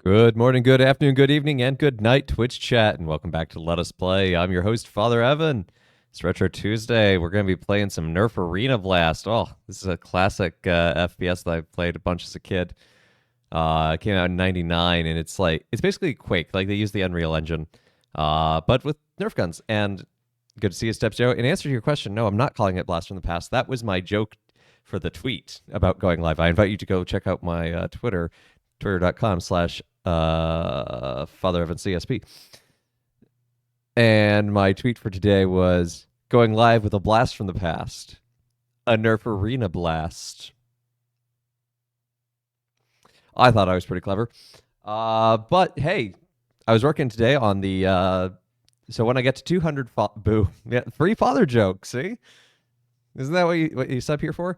Good morning, good afternoon, good evening, and good night, Twitch chat, and welcome back to Let Us Play. I'm your host, Father Evan. It's Retro Tuesday. We're going to be playing some Nerf Arena Blast. Oh, this is a classic FPS that I played a bunch as a kid. It came out in '99, and it's basically Quake. Like, they use the Unreal Engine, but with Nerf guns. And good to see you, Steps Joe. In answer to your question, no, I'm not calling it Blast from the Past. That was my joke for the tweet about going live. I invite you to go check out my Twitter, twitter.com/FatherEvanCSP. And my tweet for today was going live with a blast from the past, a Nerf Arena Blast. I thought I was pretty clever. But hey, I was working today on the, so when I get to 200, boo, yeah, free father joke, see? Isn't that what you sub here for?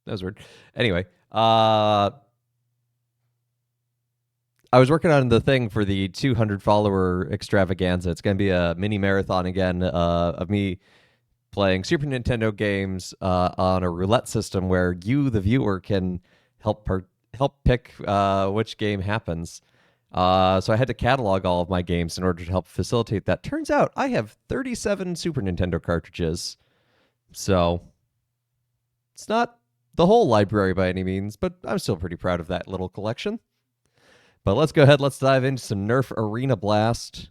That was weird. Anyway, I was working on the thing for the 200 follower extravaganza. It's going to be a mini marathon again of me playing Super Nintendo games on a roulette system where you, the viewer, can help pick which game happens. So I had to catalog all of my games in order to help facilitate that. Turns out I have 37 Super Nintendo cartridges. So it's not the whole library by any means, but I'm still pretty proud of that little collection. But let's go ahead. Let's dive into some Nerf Arena Blast.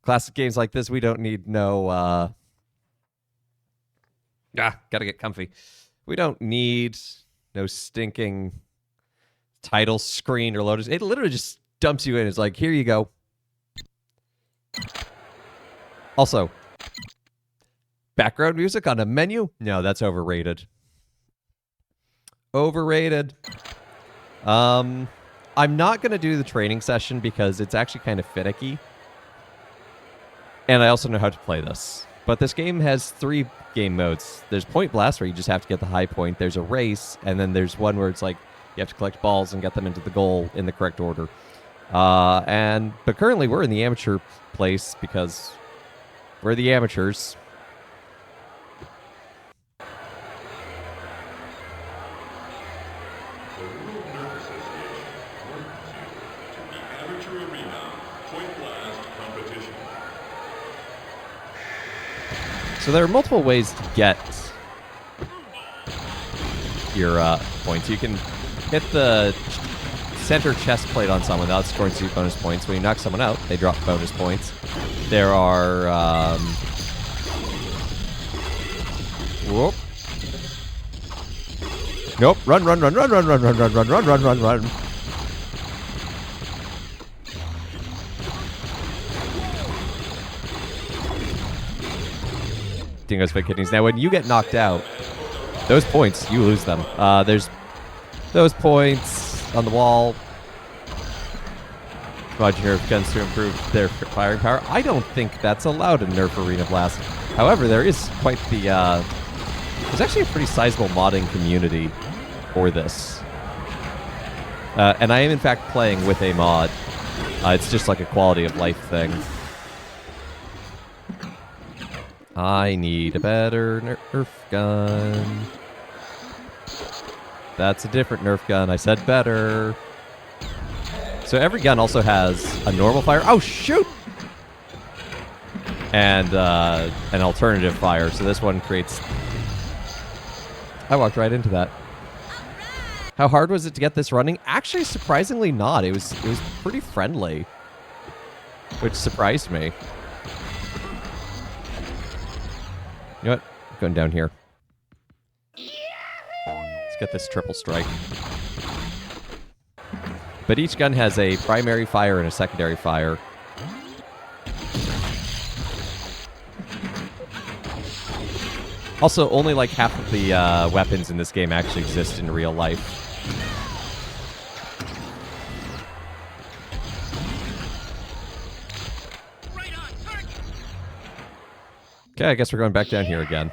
Classic games like this, we don't need no... gotta get comfy. We don't need no stinking title screen or loaders. It literally just dumps you in. It's like, here you go. Also, background music on a menu? No, that's overrated. Overrated. I'm not going to do the training session because it's actually kind of finicky. And I also know how to play this. But this game has 3 game modes. There's Point Blast, where you just have to get the high point. There's a race, and then there's one where it's like you have to collect balls and get them into the goal in the correct order. But currently we're in the amateur place because we're the amateurs. So there are multiple ways to get your points. You can hit the center chest plate on someone without scoring 2 bonus points. When you knock someone out, they drop bonus points. There are... whoop. Nope. Run. Dingo's Fake Kidneys. Now, when you get knocked out, those points, you lose them. There's those points on the wall. Mod your Nerf guns to improve their firing power. I don't think that's allowed in Nerf Arena Blast. However, there is quite the... there's actually a pretty sizable modding community for this. And I am, in fact, playing with a mod. It's just like a quality of life thing. I need a better Nerf gun. That's a different Nerf gun. I said better. So every gun also has a normal fire. Oh, shoot! And an alternative fire. So this one creates... I walked right into that. How hard was it to get this running? Actually, surprisingly not. It was pretty friendly, which surprised me. You know what? I'm going down here. Let's get this triple strike. But each gun has a primary fire and a secondary fire. Also, only like half of the weapons in this game actually exist in real life. Okay, I guess we're going back down here again.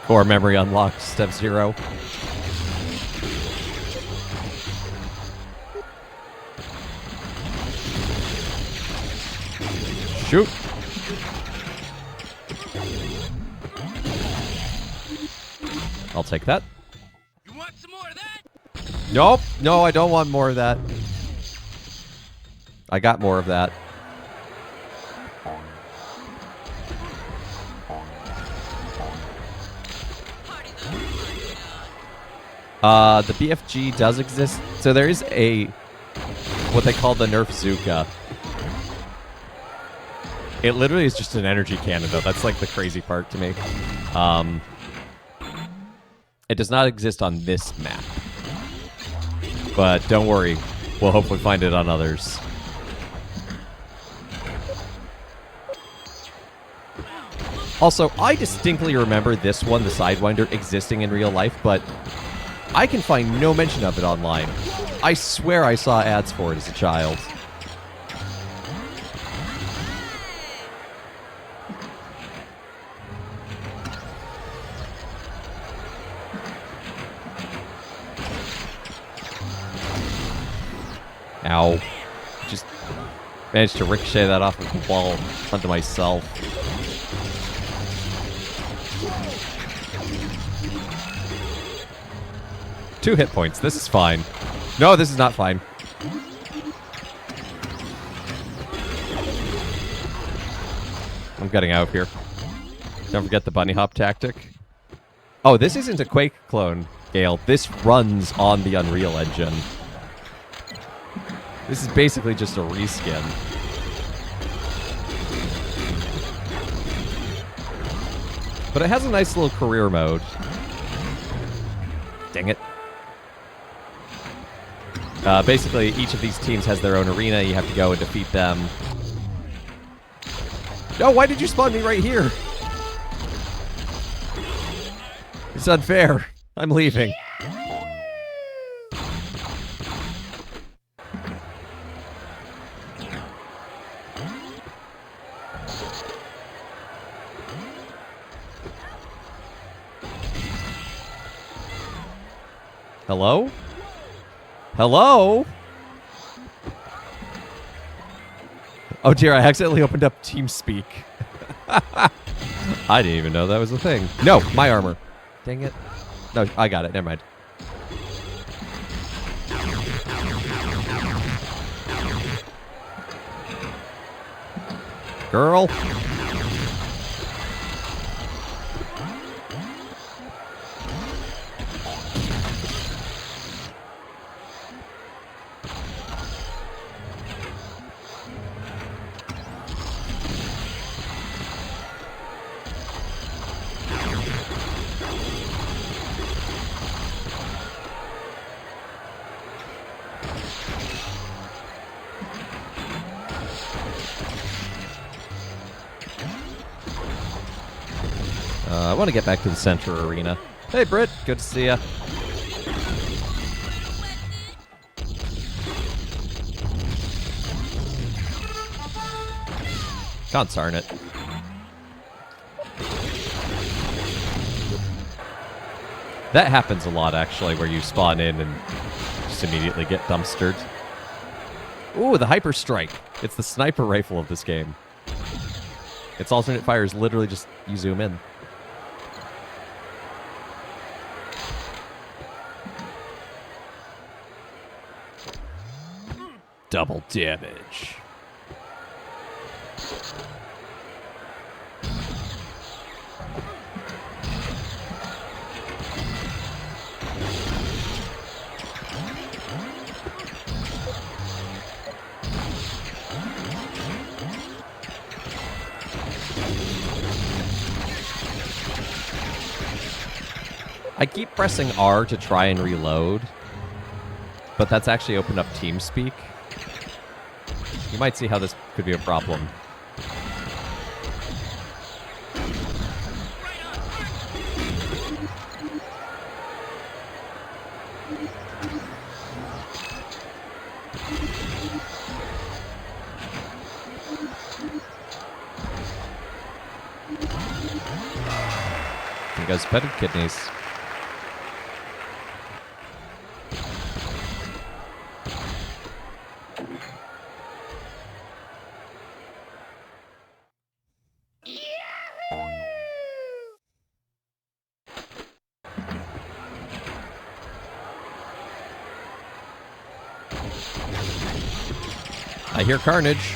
Core memory unlocked, step 0. Shoot. I'll take that. You want some more of that? Nope. No, I don't want more of that. I got more of that. The BFG does exist. So there is what they call the Nerf Zuka. It literally is just an energy cannon, though. That's like the crazy part to me. It does not exist on this map. But don't worry, we'll hopefully find it on others. Also, I distinctly remember this one, the Sidewinder, existing in real life, but I can find no mention of it online. I swear I saw ads for it as a child. Ow. Just managed to ricochet that off of the wall onto myself. Two hit points. This is fine. No, this is not fine. I'm getting out of here. Don't forget the bunny hop tactic. Oh, this isn't a Quake clone, Gale. This runs on the Unreal Engine. This is basically just a reskin. But it has a nice little career mode. Dang it. Basically, each of these teams has their own arena. You have to go and defeat them. No, why did you spawn me right here? It's unfair. I'm leaving. Hello? Hello? Oh dear, I accidentally opened up TeamSpeak. I didn't even know that was a thing. No, my armor. Dang it. No, I got it. Never mind. Girl. I want to get back to the center arena. Hey, Britt. Good to see ya. God darn it. That happens a lot, actually, where you spawn in and just immediately get dumpstered. Ooh, the Hyper Strike. It's the sniper rifle of this game. Its alternate fire is literally just you zoom in. Double damage. I keep pressing R to try and reload, but that's actually opened up TeamSpeak. You might see how this could be a problem. There goes petted kidneys. I hear carnage.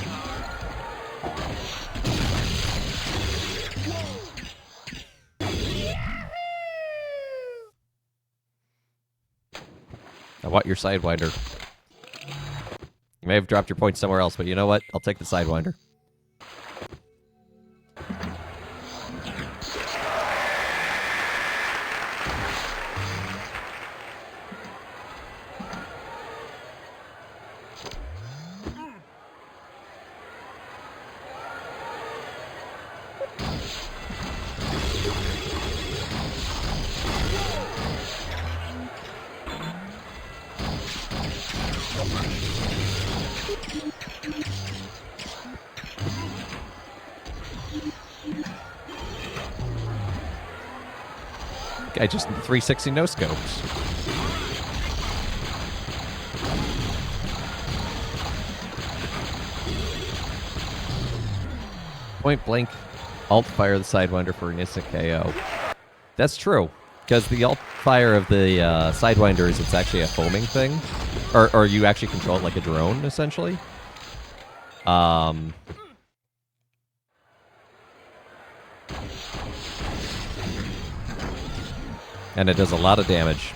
I want your Sidewinder. You may have dropped your points somewhere else, but you know what? I'll take the Sidewinder. I just 360 no scopes. point blank alt fire the Sidewinder for an instant KO. That's true, because the alt fire of the Sidewinder is it's actually a foaming thing, or you actually control it like a drone essentially. And it does a lot of damage.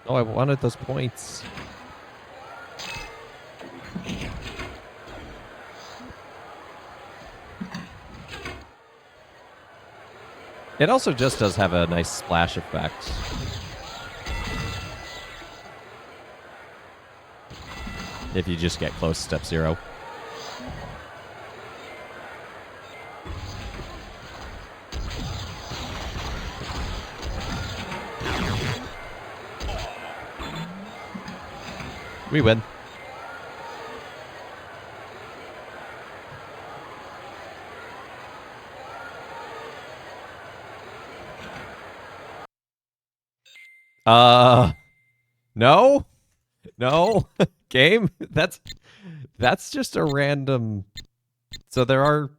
Oh, I wanted those points. It also just does have a nice splash effect. If you just get close, step 0. We win. No? No? Game? That's just a random... So there are...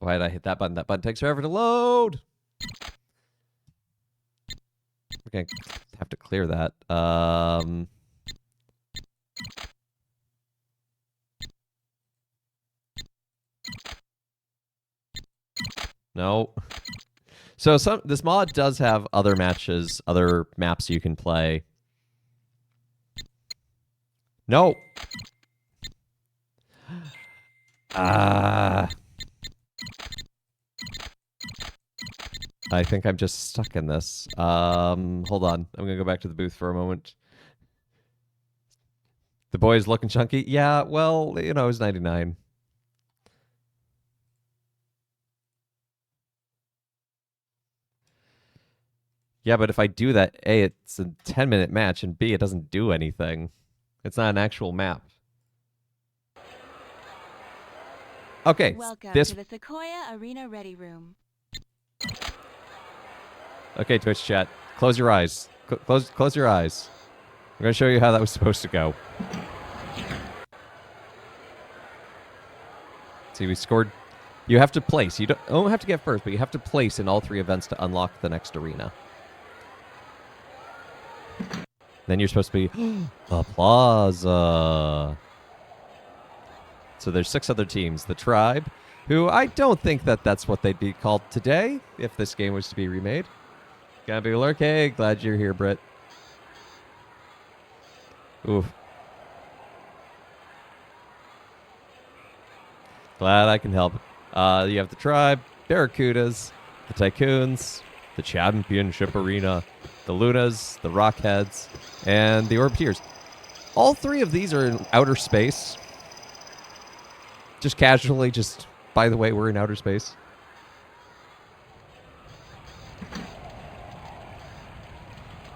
Why did I hit that button? That button takes forever to load! We're gonna have to clear that. No. So this mod does have other matches, other maps you can play. No. I think I'm just stuck in this. Hold on. I'm gonna go back to the booth for a moment. The boy's looking chunky. Yeah, well, you know, it was 99. Yeah, but if I do that, A, it's a 10-minute match, and B, it doesn't do anything. It's not an actual map. Okay, Welcome this... to the Sequoia Arena Ready Room. Okay, Twitch chat, close your eyes. Close your eyes. I'm going to show you how that was supposed to go. See, we scored... You have to place. You don't have to get first, but you have to place in all 3 events to unlock the next arena. Then you're supposed to be a plaza. So there's 6 other teams. The Tribe, who I don't think that's what they'd be called today if this game was to be remade. Gonna be Lurkay. Glad you're here, Britt. Oof. Glad I can help. You have the Tribe, Barracudas, the Tycoons, the Championship Arena, the Lunas, the Rockheads, and the Orbiteers. All 3 of these are in outer space. Just casually, just by the way, we're in outer space.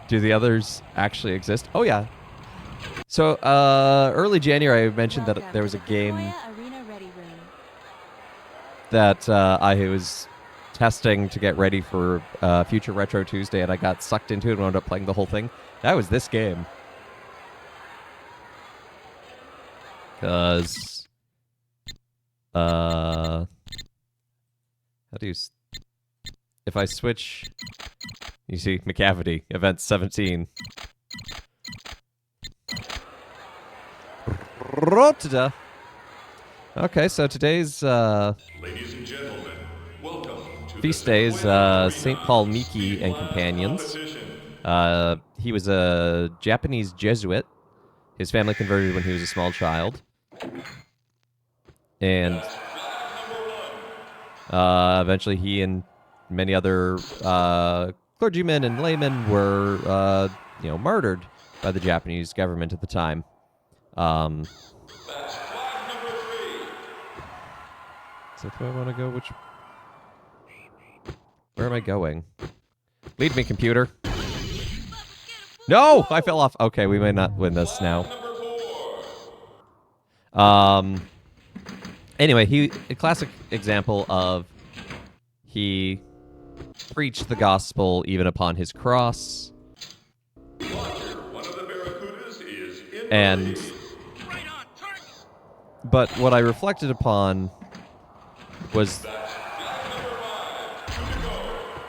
Do the others actually exist? Oh, yeah. So, early January, I mentioned that there was a game that I was testing to get ready for future Retro Tuesday, and I got sucked into it and wound up playing the whole thing. That was this game. Because... how do you... If I switch... You see, McCavity, event 17. Rotada. Okay, so today's Ladies and gentlemen, welcome to feast days, St. Paul Miki and companions. He was a Japanese Jesuit. His family converted when he was a small child. And eventually he and many other clergymen and laymen were, murdered by the Japanese government at the time. So if I want to go, where am I going? Lead me, computer. No! I fell off. Okay, we may not win this now. Anyway, a classic example of he preached the gospel even upon his cross. Roger, one of the Barracudas is in And the lead. Right on target. but what I reflected upon was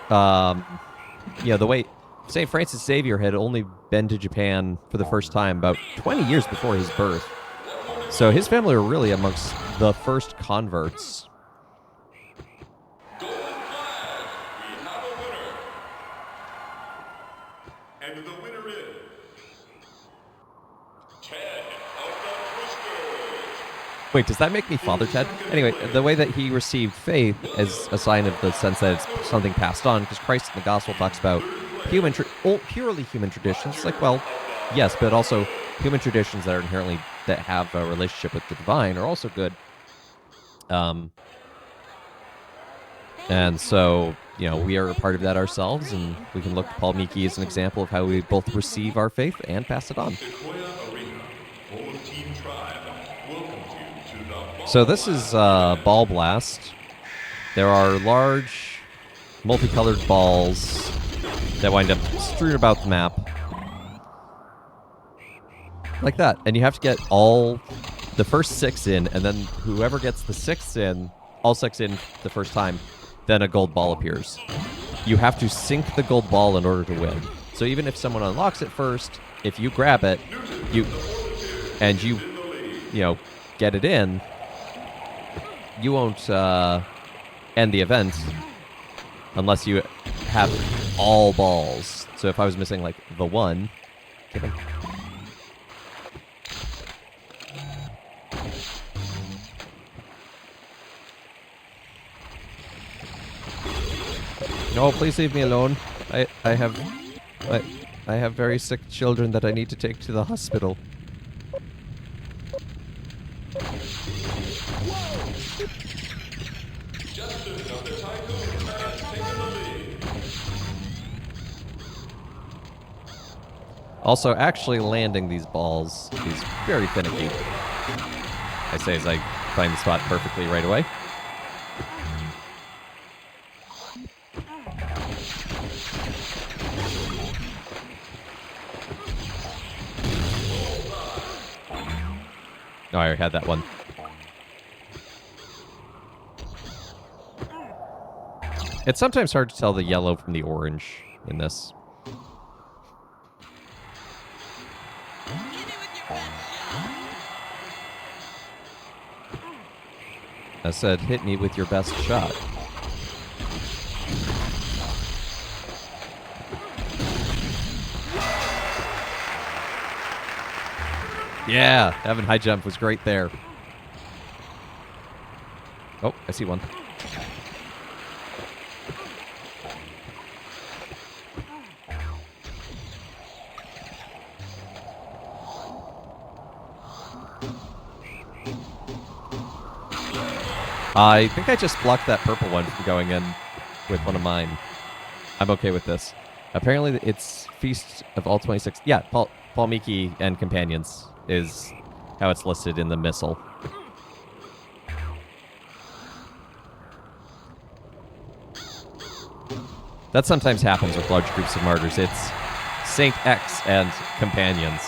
the way St. Francis Xavier had only been to Japan for the first time about 20 years before his birth. So his family were really amongst the first converts. Golden flag. We have a winner. And the winner is Ted of the Twisters. Wait, does that make me Father Ted? Anyway, the way that he received faith as a sign of the sense that it's something passed on, because Christ in the gospel talks about purely human traditions. It's like, well, yes, but also human traditions that are inherently, that have a relationship with the divine are also good. And so, we are a part of that ourselves, and we can look to Paul Miki as an example of how we both receive our faith and pass it on. Sequoia Arena, home of Team Tribe, welcomes you to the ball. So this is Ball Blast. There are large, multicolored balls that wind up strewn about the map. Like that. And you have to get all the first 6 in, and then whoever gets the 6th in, all 6 in the first time, then a gold ball appears. You have to sink the gold ball in order to win. So even if someone unlocks it first, if you grab it, you get it in, you won't end the event unless you have all balls. So if I was missing like the one, get him. No, please leave me alone. I have very sick children that I need to take to the hospital. Justin of the Tycoon has taken the lead. Also, actually landing these balls is very finicky. I say as I find the spot perfectly right away. Oh, I already had that one. It's sometimes hard to tell the yellow from the orange in this. I said, hit me with your best shot. Yeah, having high jump was great there. Oh, I see one. I think I just blocked that purple one from going in with one of mine. I'm okay with this. Apparently, it's Feast of all 26. Yeah, Paul Miki and Companions is how it's listed in the missile. That sometimes happens with large groups of martyrs. It's Saint X and Companions.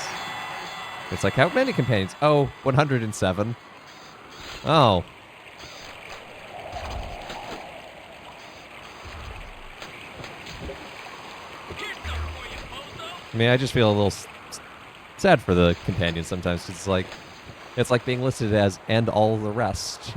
It's like, how many companions? Oh, 107. Oh. I mean, I just feel a little sad for the companions sometimes. It's like being listed as "and all the rest."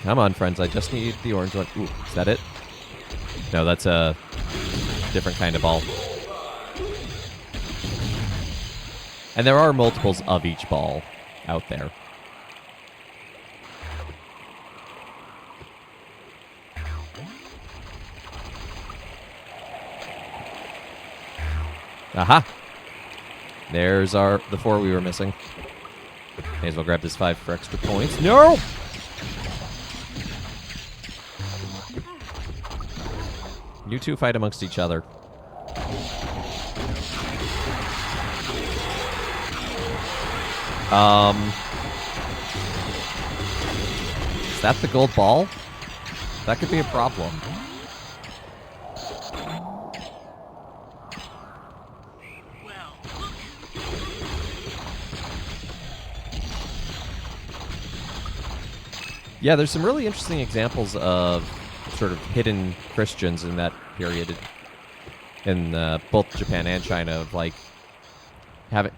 Come on, friends. I just need the orange one. Ooh, is that it? No, that's a different kind of ball. And there are multiples of each ball out there. Aha! There's the 4 we were missing. May as well grab this 5 for extra points. No! You two fight amongst each other. Is that the gold ball? That could be a problem. Well, Yeah, there's some really interesting examples of sort of hidden Christians in that period in both Japan and China, of like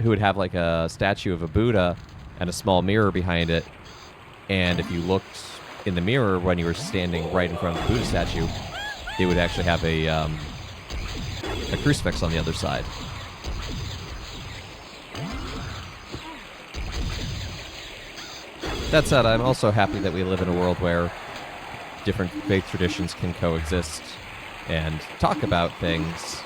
who would have like a statue of a Buddha and a small mirror behind it, and if you looked in the mirror when you were standing right in front of the Buddha statue, it would actually have a crucifix on the other side. That said, I'm also happy that we live in a world where different faith traditions can coexist and talk about things.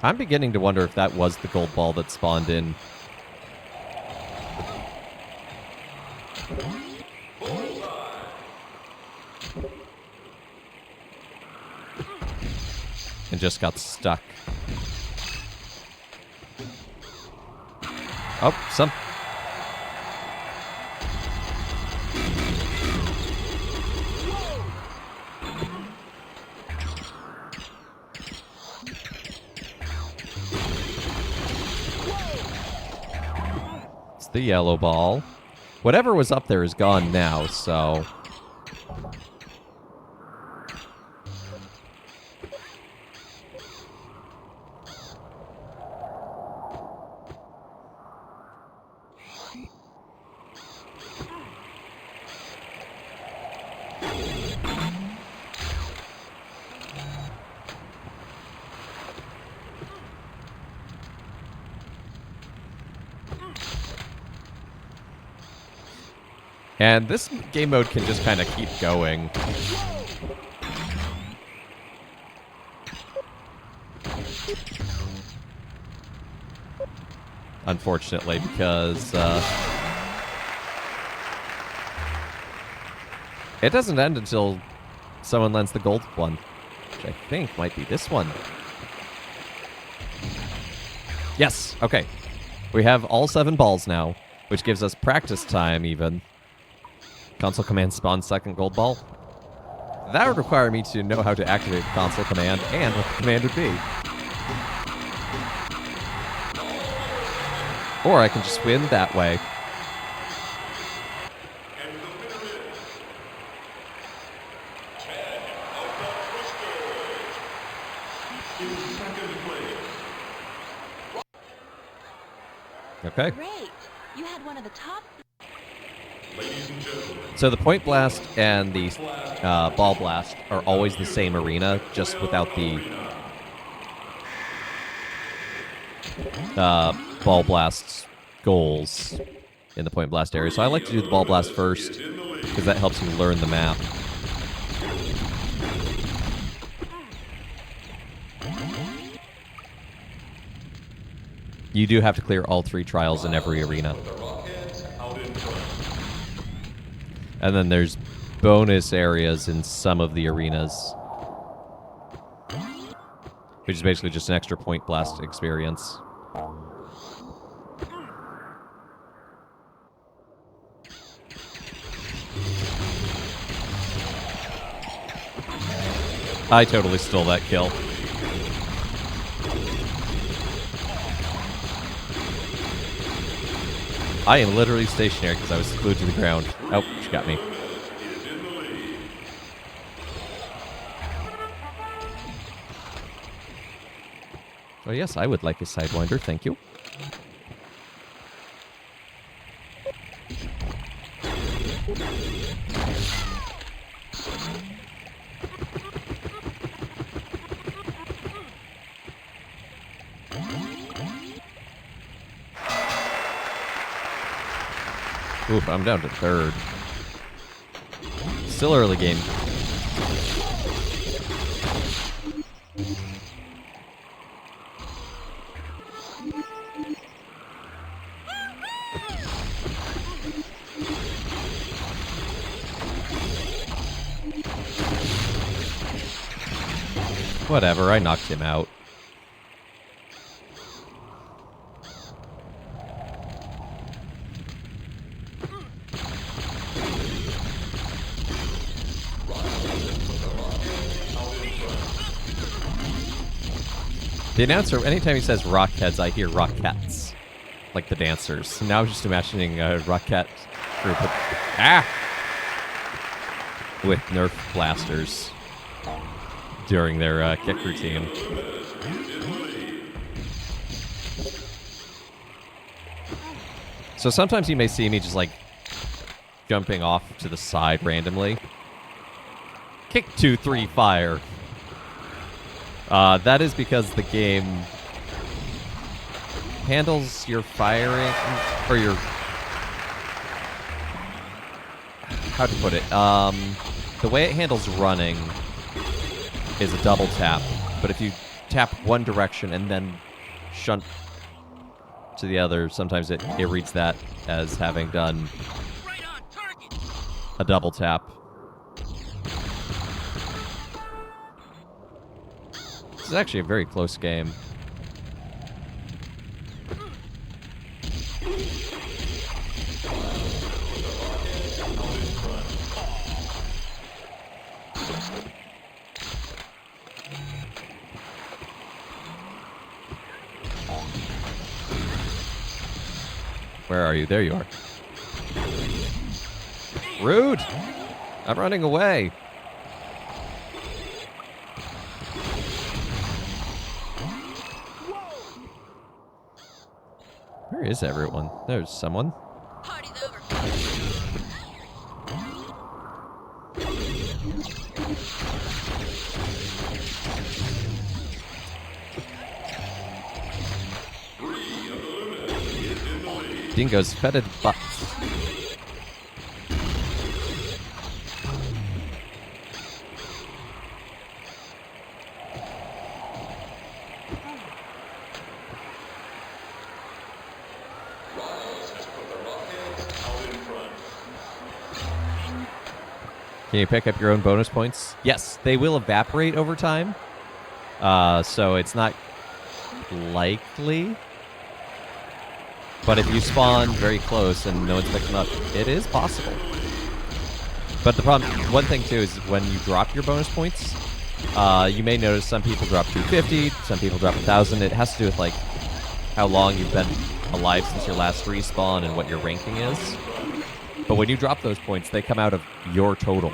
I'm beginning to wonder if that was the gold ball that spawned in. And just got stuck. Oh, some... It's the yellow ball. Whatever was up there is gone now, so... And this game mode can just kind of keep going. Unfortunately, because it doesn't end until someone lands the gold one, which I think might be this one. Yes, okay. We have all 7 balls now, which gives us practice time even. Console command spawn second gold ball. That would require me to know how to activate the console command and what the command would be. Or I can just win that way. And the winner is 10 of the Twisters. In second place, Okay. Great! You had one of the top. ladies and gentlemen, So the point blast and the ball blast are always the same arena, just without the ball blast goals in the point blast area. So I like to do the ball blast first, because that helps you learn the map. You do have to clear all 3 trials in every arena. the Rockheads out in front. And then there's bonus areas in some of the arenas, which is basically just an extra point blast experience. I totally stole that kill. I am literally stationary because I was glued to the ground. Oh, she got me. Is in the lead. Oh yes, I would like a Sidewinder, thank you. Oof, I'm down to third. Still early game. Whatever, I knocked him out. The announcer, anytime he says Rockheads, I hear Rockettes. Like the dancers. Now I'm just imagining a Rockette group with Nerf blasters during their kick routine. So sometimes you may see me just like jumping off to the side randomly. Kick 2, 3, fire. That is because the game handles your firing, or your... How to put it? The way it handles running is a double tap, but if you tap one direction and then shunt to the other, sometimes it reads that as having done a double tap. This is actually a very close game. Where are you? There you are. Rude! I'm running away. Where is everyone? There's someone. Party's over. Dingo's fetid butts. Can you pick up your own bonus points? Yes, they will evaporate over time. So it's not likely. But if you spawn very close and no one's picking them up, it is possible. But the problem, one thing too, is when you drop your bonus points, you may notice some people drop 250, some people drop 1,000. It has to do with like how long you've been alive since your last respawn and what your ranking is. But when you drop those points, they come out of your total.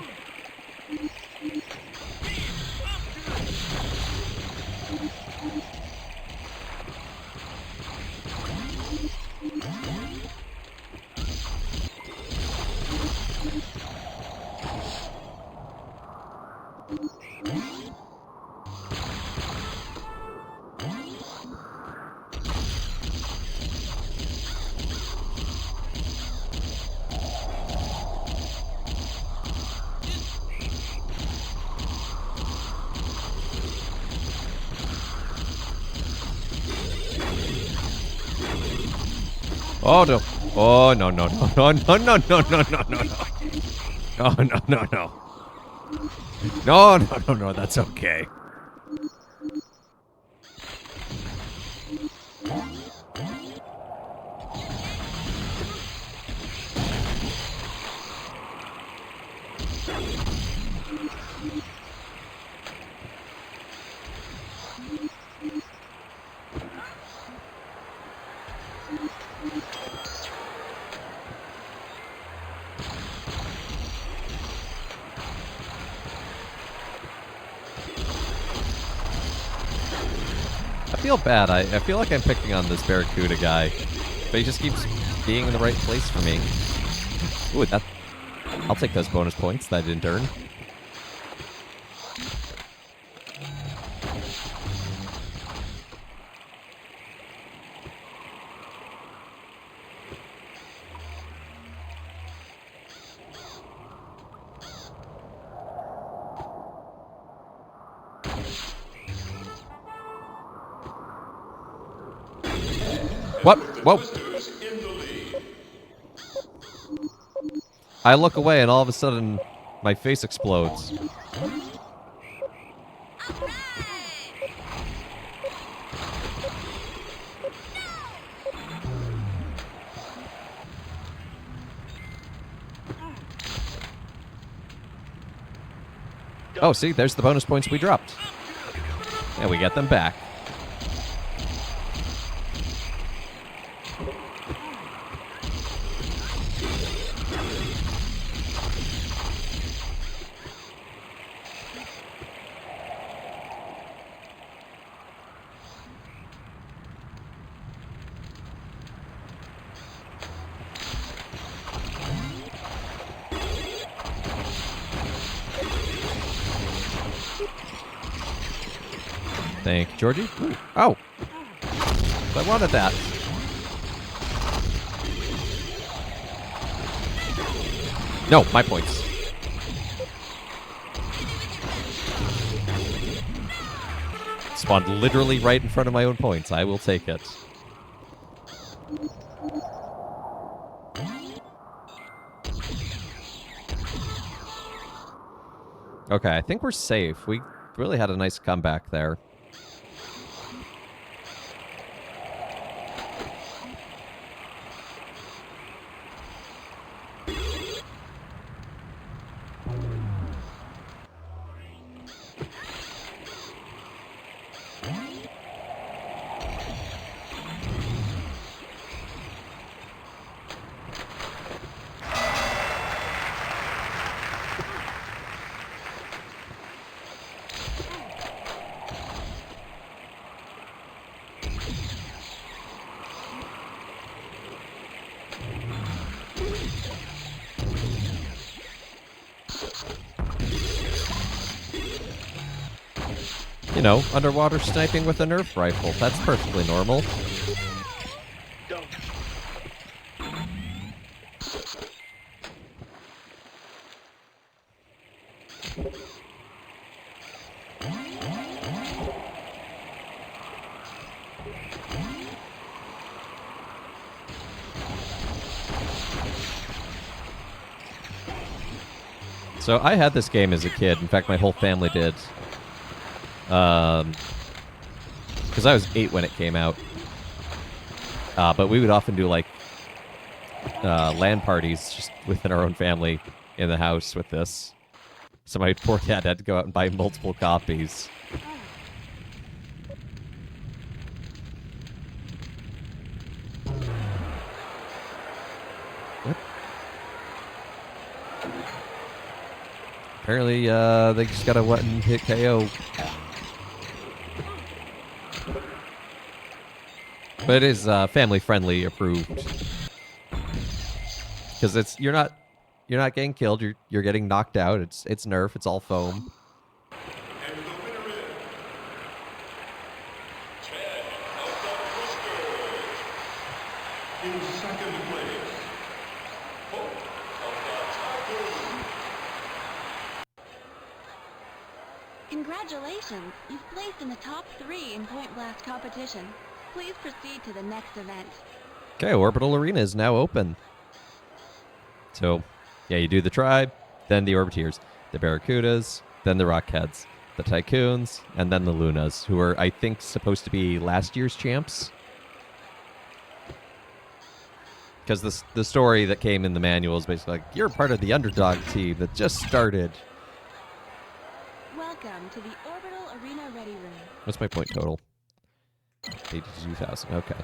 Oh no! Oh no no no no no no no no no no no! Oh no no no! No no no no! That's okay. I feel bad. I feel like I'm picking on this Barracuda guy, but he just keeps being in the right place for me. Ooh, that... I'll take those bonus points that I didn't earn. What? Whoa. Twisters in the lead. I look away and all of a sudden my face explodes. Oh, see, there's the bonus points we dropped. And we get them back. Thank you, Georgie. Ooh. Oh. I wanted that. No, my points. Spawned literally right in front of my own points. I will take it. Okay, I think we're safe. We really had a nice comeback there. You know, underwater sniping with a Nerf rifle. That's perfectly normal. So I had this game as a kid. In fact, my whole family did. Because I was 8 when it came out. But we would often do, like, LAN parties just within our own family in the house with this. So my poor dad had to go out and buy multiple copies. What? Apparently, they just got a one-hit KO. But it is family-friendly approved, because you're not getting killed. You're getting knocked out. It's Nerf. It's all foam. And the winner is Ted of the Twisters. In second place, Hope of the Tycoon. Congratulations! You've placed in the top 3 in Point Blast competition. Please proceed to the next event. Okay, Orbital Arena is now open. So, yeah, you do the Tribe, then the Orbiteers, the Barracudas, then the Rockheads, the Tycoons, and then the Lunas, who are, I think, supposed to be last year's champs. Because the story that came in the manual is basically like, you're part of the underdog team that just started. Welcome to the Orbital Arena Ready Room. What's my point total? 82,000. Okay.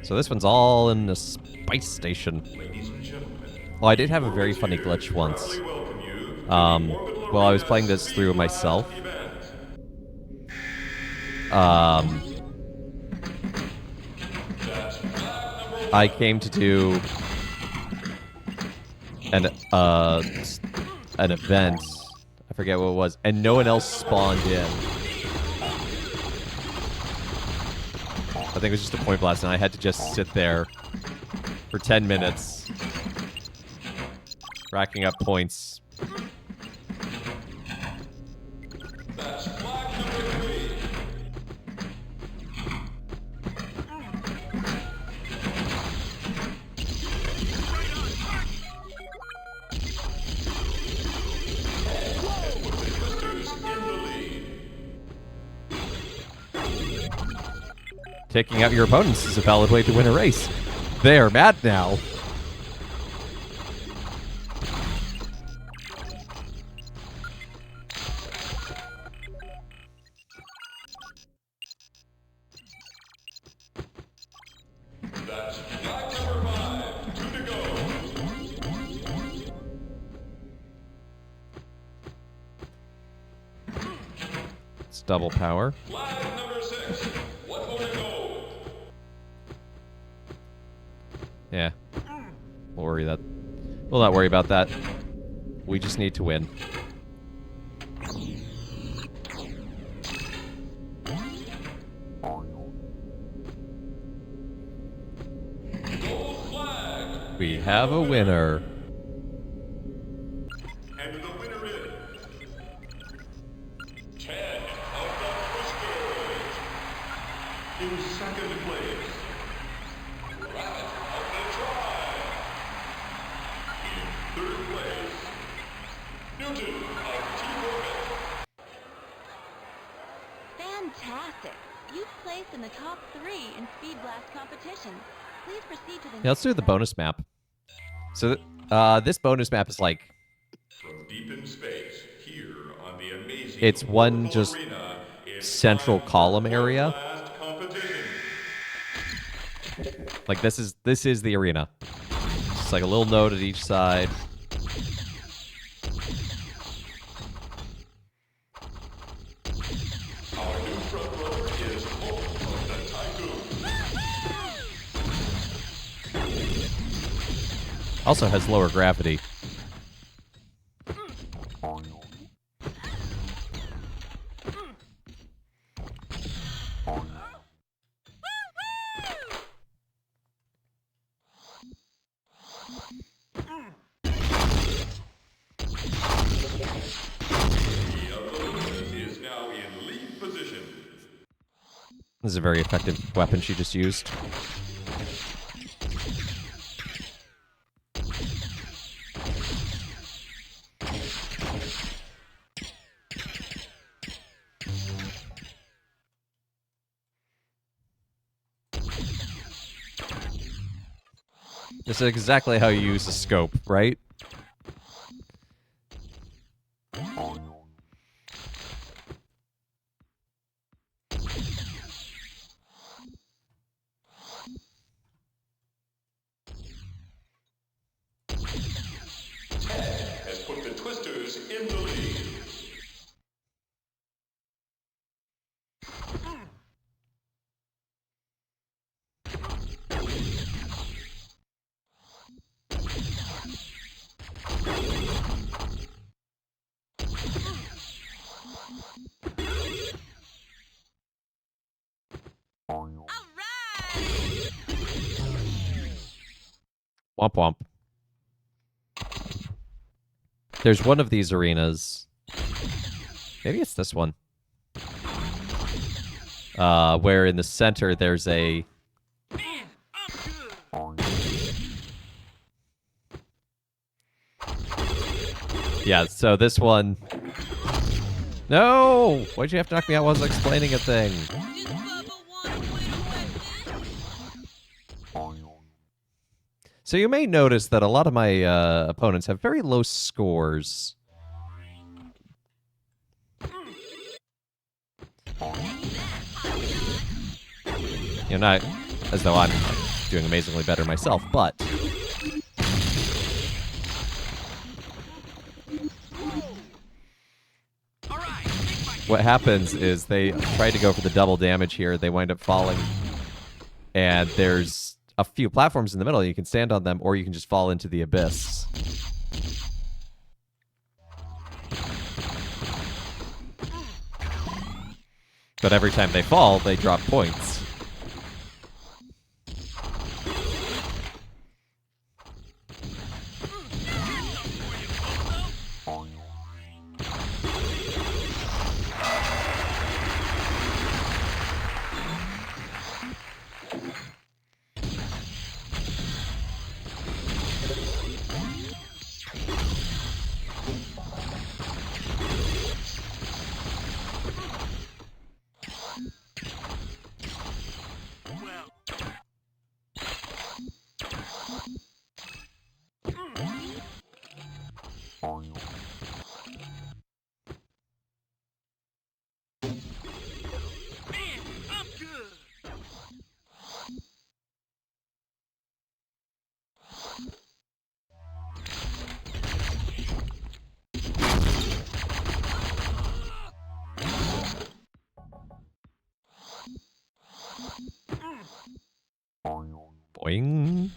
So this one's all in the space station. Ladies and gentlemen, Well, I did have a very funny glitch once. proudly welcome you to the Orbital Well, I was Arena playing this through Speed myself. Blast event. That's flag number I came to do an event. I forget what it was, and no one else spawned in. I think it was just a point blast, and I had to just sit there for 10 minutes, racking up points. That's flag number 3. Taking out your opponents is a valid way to win a race. They are mad now. That's flag number 5. Good to go. It's double power. Flag number 6. What will it go? Yeah. We'll not worry about that. We just need to win. Gold flag. We have a winner. And the winner is Ted of the Twisters. In second place, Rabbit of the Tribe. In third place, Newton of Team Orbit. Fantastic! You've placed in the top 3 in Speed Blast competition. Please proceed to the Yeah, let's do the bonus map. So this bonus map is like, From deep in space, here on the amazing it's one Oracle just Arena, it's central time for column one area. last competition. Like this is the arena. It's like a little node at each side. Our new front runner is Hope of the Tycoon. Also has lower gravity. The Illuminous is now in lead position. This is a very effective weapon she just used. This is exactly how you use a scope, right? Has put the Twisters in the lead. Womp womp. There's one of these arenas. Maybe it's this one. Where in the center there's a... Man, I'm good. Yeah, so this one... No! Why'd you have to knock me out while I was explaining a thing? Does Bubba wanna play a question? So you may notice that a lot of my opponents have very low scores. You know, not as though I'm doing amazingly better myself, but... All right, take my What happens is they try to go for the double damage here. They wind up falling. And there's a few platforms in the middle. You can stand on them, or you can just fall into the abyss. But every time they fall, they drop points. Boing.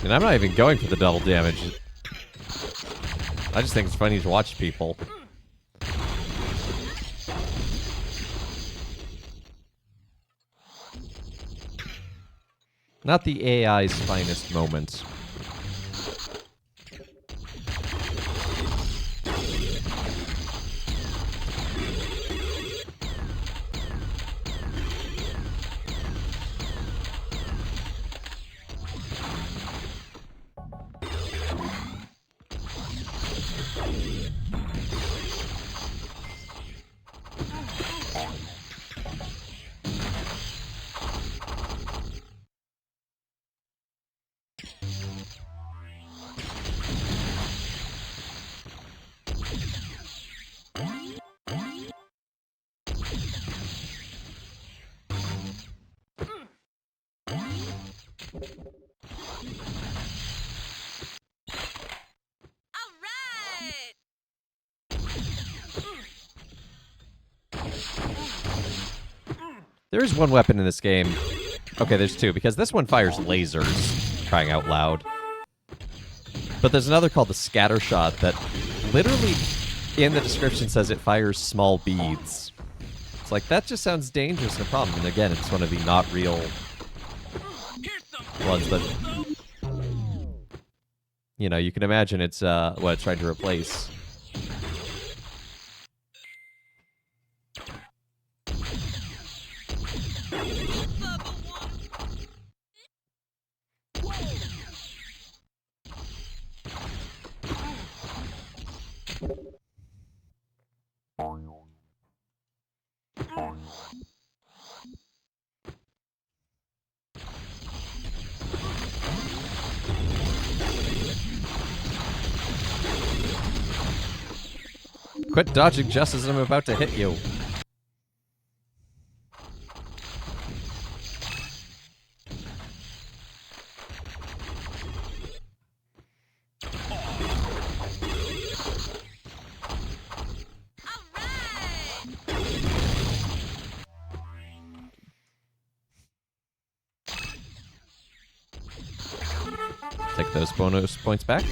And I'm not even going for the double damage. I just think it's funny to watch people. Not the AI's finest moment. Alright! There is one weapon in this game. Okay, there's two, because this one fires lasers, crying out loud. But there's another called the scatter shot that literally in the description says it fires small beads. It's like, that just sounds dangerous and a problem. And again, it's one of the not real Here's some ones, but you know, you can imagine it's what it's trying to replace. level one. Quit dodging just as I'm about to hit you. Take those bonus points back.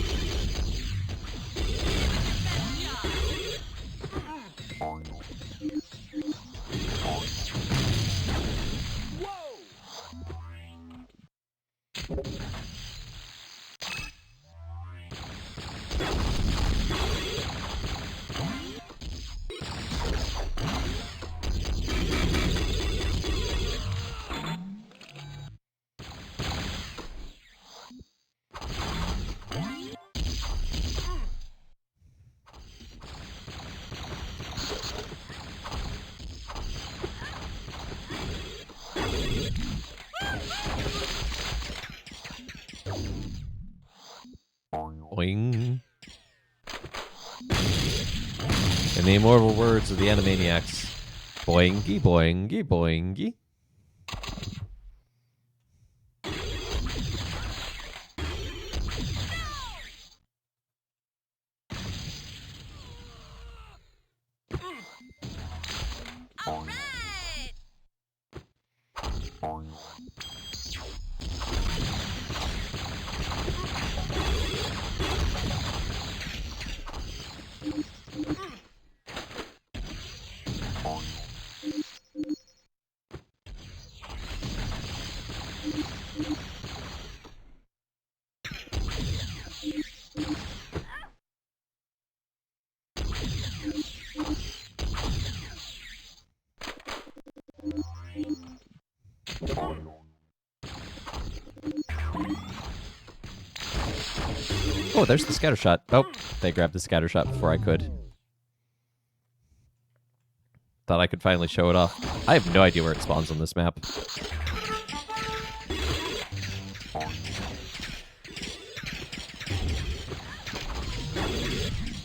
Boing. In the immortal words of the Animaniacs, boingy, boingy, boingy. Alright! Oh, there's the scatter shot. Oh, they grabbed the scatter shot before I could. Thought I could finally show it off. I have no idea where it spawns on this map.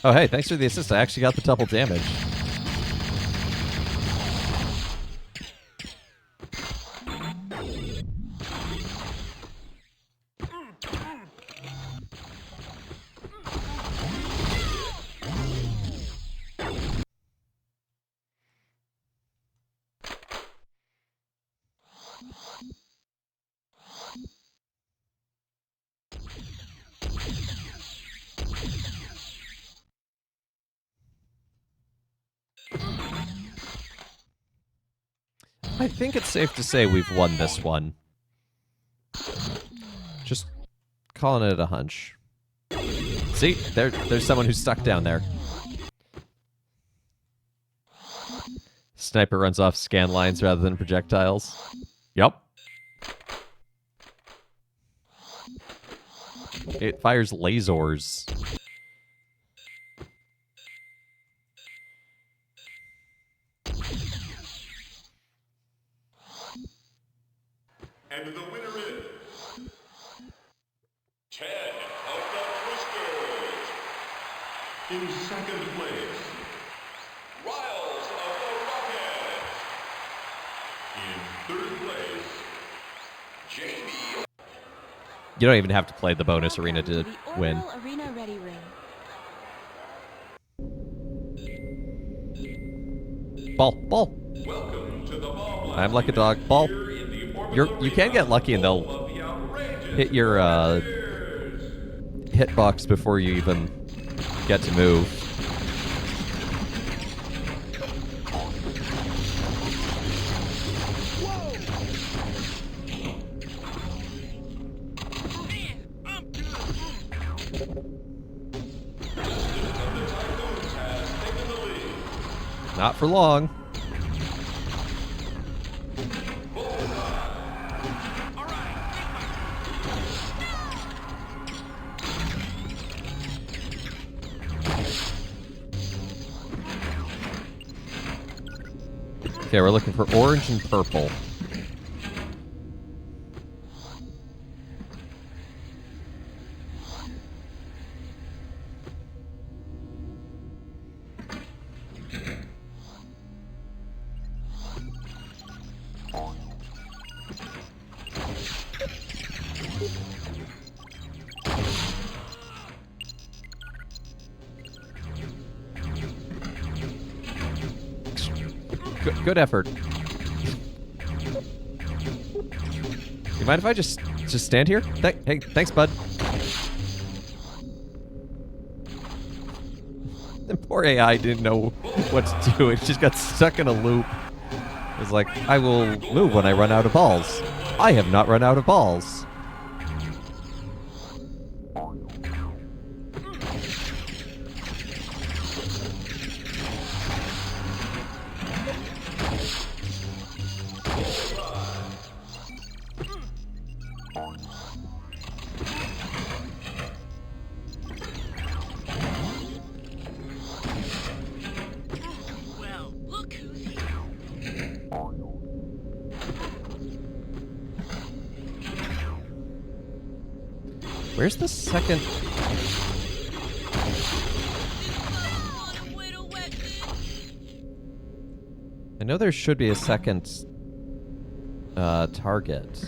Oh, hey, thanks for the assist. I actually got the double damage. I think it's safe to say we've won this one. Just calling it a hunch. See, there's someone who's stuck down there. Sniper runs off scan lines rather than projectiles. Yup. It fires lasers. And the winner is Ted of the Twisters. In second place, Riles of the Rockets. In third place, Jamie. You don't even have to play the bonus arena to The win. Orbital Arena Ready Ring. Ball, ball. Welcome to the ball. I'm like a dog. Ball. You can get lucky and they'll hit your hitbox before you even get to move. Man, I'm good. Not for long. All right, Okay, we're looking for orange and purple. Good effort. You mind if I just stand here? Hey, thanks, bud. The poor AI didn't know what to do. It just got stuck in a loop. It was like, I will move when I run out of balls. I have not run out of balls. well, look who's here. Where's the second? Way to wet this. I know there should be a second target.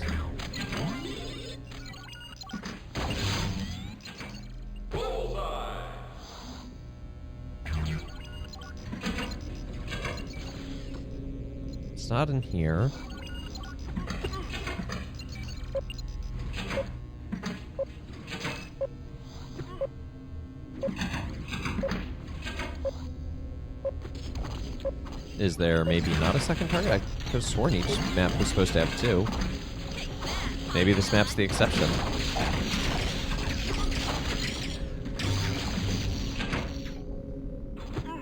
It's not in here. Is there maybe not a second target? I could have sworn each map was supposed to have two. Maybe this map's the exception.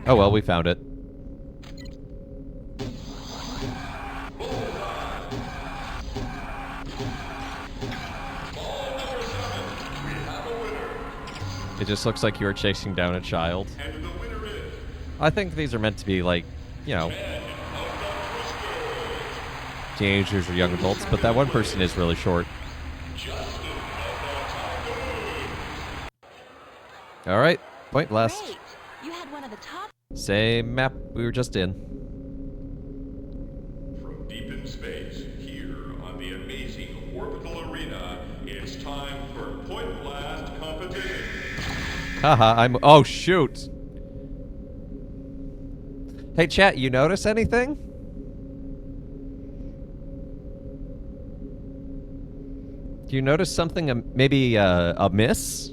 Oh well, we found it. It just looks like you were chasing down a child. And the winner is I think these are meant to be like, you know, teenagers or young adults, but that one person is really short. All right, point blast. Great! You had one of the top. Same map we were just in. from deep in space here on the amazing Orbital Arena. It's time for Point Blast competition. Haha, oh shoot. Hey chat, you notice anything? Do you notice something maybe amiss?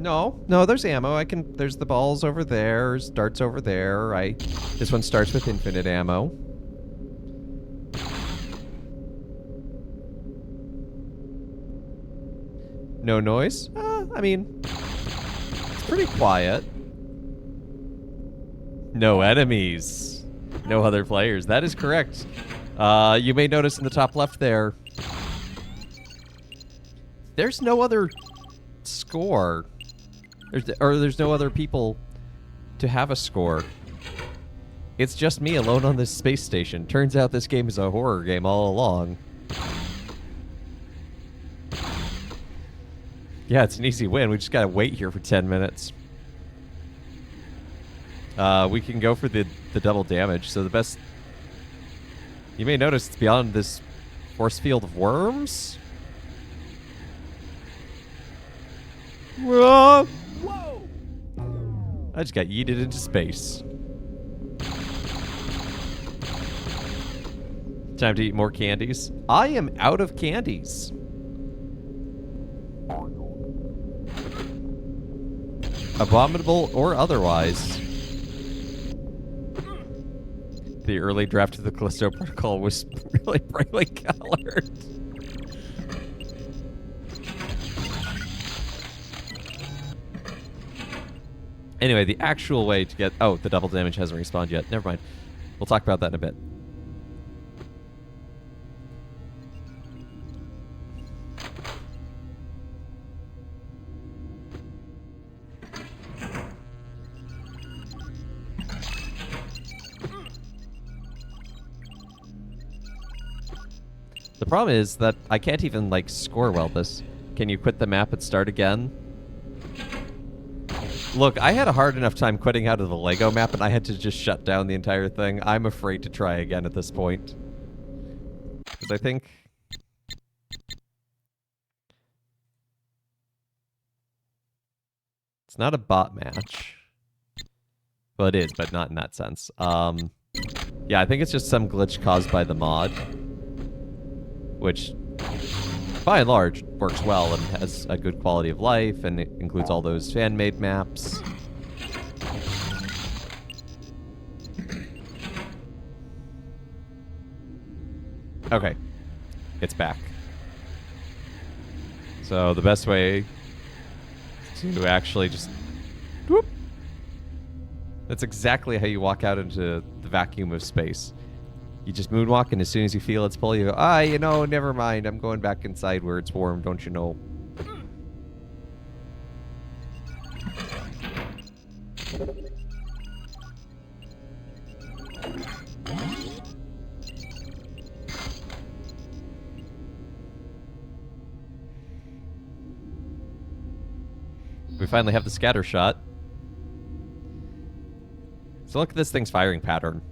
No, there's ammo. There's the balls over there, there's darts over there. This one starts with infinite ammo. No noise? I mean, it's pretty quiet. No enemies. No other players. That is correct. You may notice in the top left there's no other score. There's no other people to have a score. It's just me alone on this space station. Turns out this game is a horror game all along. Yeah, it's an easy win. We just gotta wait here for 10 minutes. We can go for the double damage. So the best... You may notice it's beyond this force field of worms. Whoa! I just got yeeted into space. Time to eat more candies. I am out of candies. Abominable or otherwise. The early draft of the Callisto Protocol was really brightly colored. Anyway, the actual way to get... Oh, the double damage hasn't respawned yet. Never mind. We'll talk about that in a bit. The problem is that I can't even, like, score well this. Can you quit the map and start again? Look, I had a hard enough time quitting out of the Lego map, and I had to just shut down the entire thing. I'm afraid to try again at this point. Because I think... It's not a bot match. Well, it is, but not in that sense. Yeah, I think it's just some glitch caused by the mod. Which, by and large, works well and has a good quality of life, and it includes all those fan-made maps. Okay. It's back. So the best way to actually just... Whoop! That's exactly how you walk out into the vacuum of space. You just moonwalk, and as soon as you feel its pull, you go, you know, never mind. I'm going back inside where it's warm, don't you know? We finally have the scatter shot. So look at this thing's firing pattern.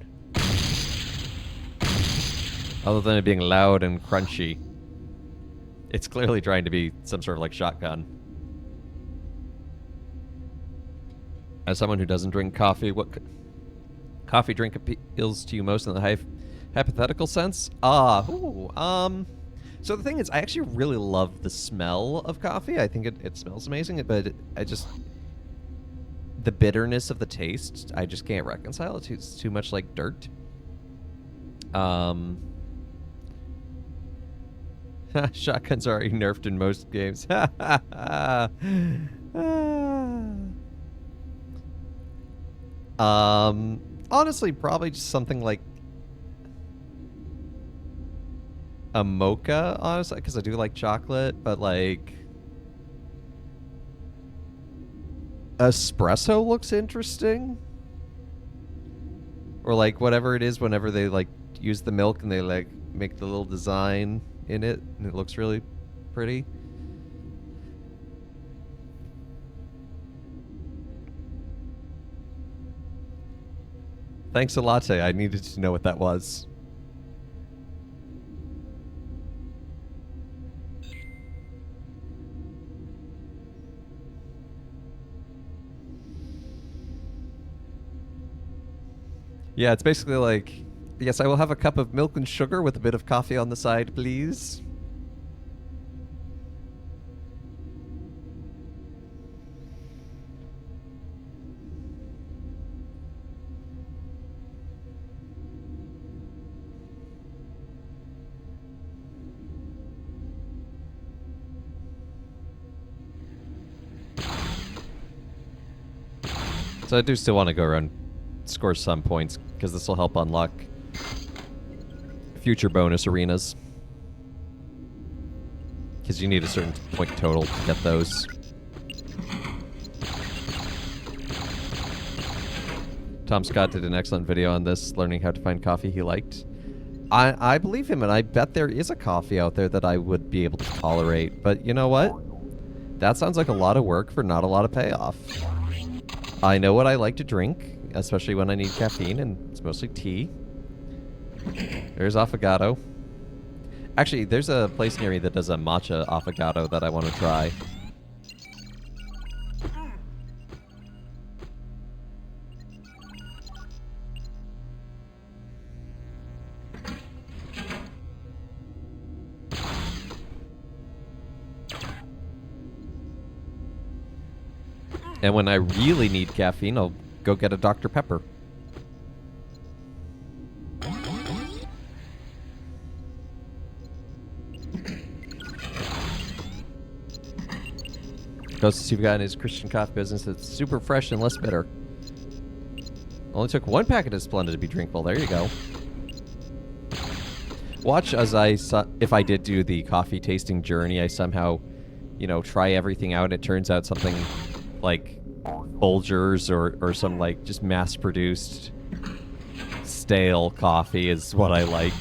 Other than it being loud and crunchy, it's clearly trying to be some sort of like shotgun. As someone who doesn't drink coffee, what coffee drink appeals to you most in the hypothetical sense? So the thing is, I actually really love the smell of coffee. I think it smells amazing, but the bitterness of the taste, I just can't reconcile it. It's too much like dirt. Shotguns are already nerfed in most games. Honestly, probably just something like a mocha, honestly, because I do like chocolate, but like espresso looks interesting. Or like whatever it is, whenever they like use the milk and they like make the little design in it, and it looks really pretty. Thanks a latte. I needed to know what that was. Yeah, it's basically like, yes, I will have a cup of milk and sugar with a bit of coffee on the side, please. So I do still want to go around, score some points, because this will help unlock future bonus arenas. Because you need a certain point total to get those. Tom Scott did an excellent video on this, learning how to find coffee he liked. I believe him, and I bet there is a coffee out there that I would be able to tolerate. But you know what? That sounds like a lot of work for not a lot of payoff. I know what I like to drink, especially when I need caffeine, and it's mostly tea. There's affogato. Actually, there's a place near me that does a matcha affogato that I want to try. And when I really need caffeine, I'll go get a Dr. Pepper. Goes to see if got in his Christian coffee business that's super fresh and less bitter. Only took one packet of Splenda to be drinkable. There you go. Watch as if I did do the coffee tasting journey, I somehow, you know, try everything out. It turns out something like Folgers or some like just mass-produced stale coffee is what I like.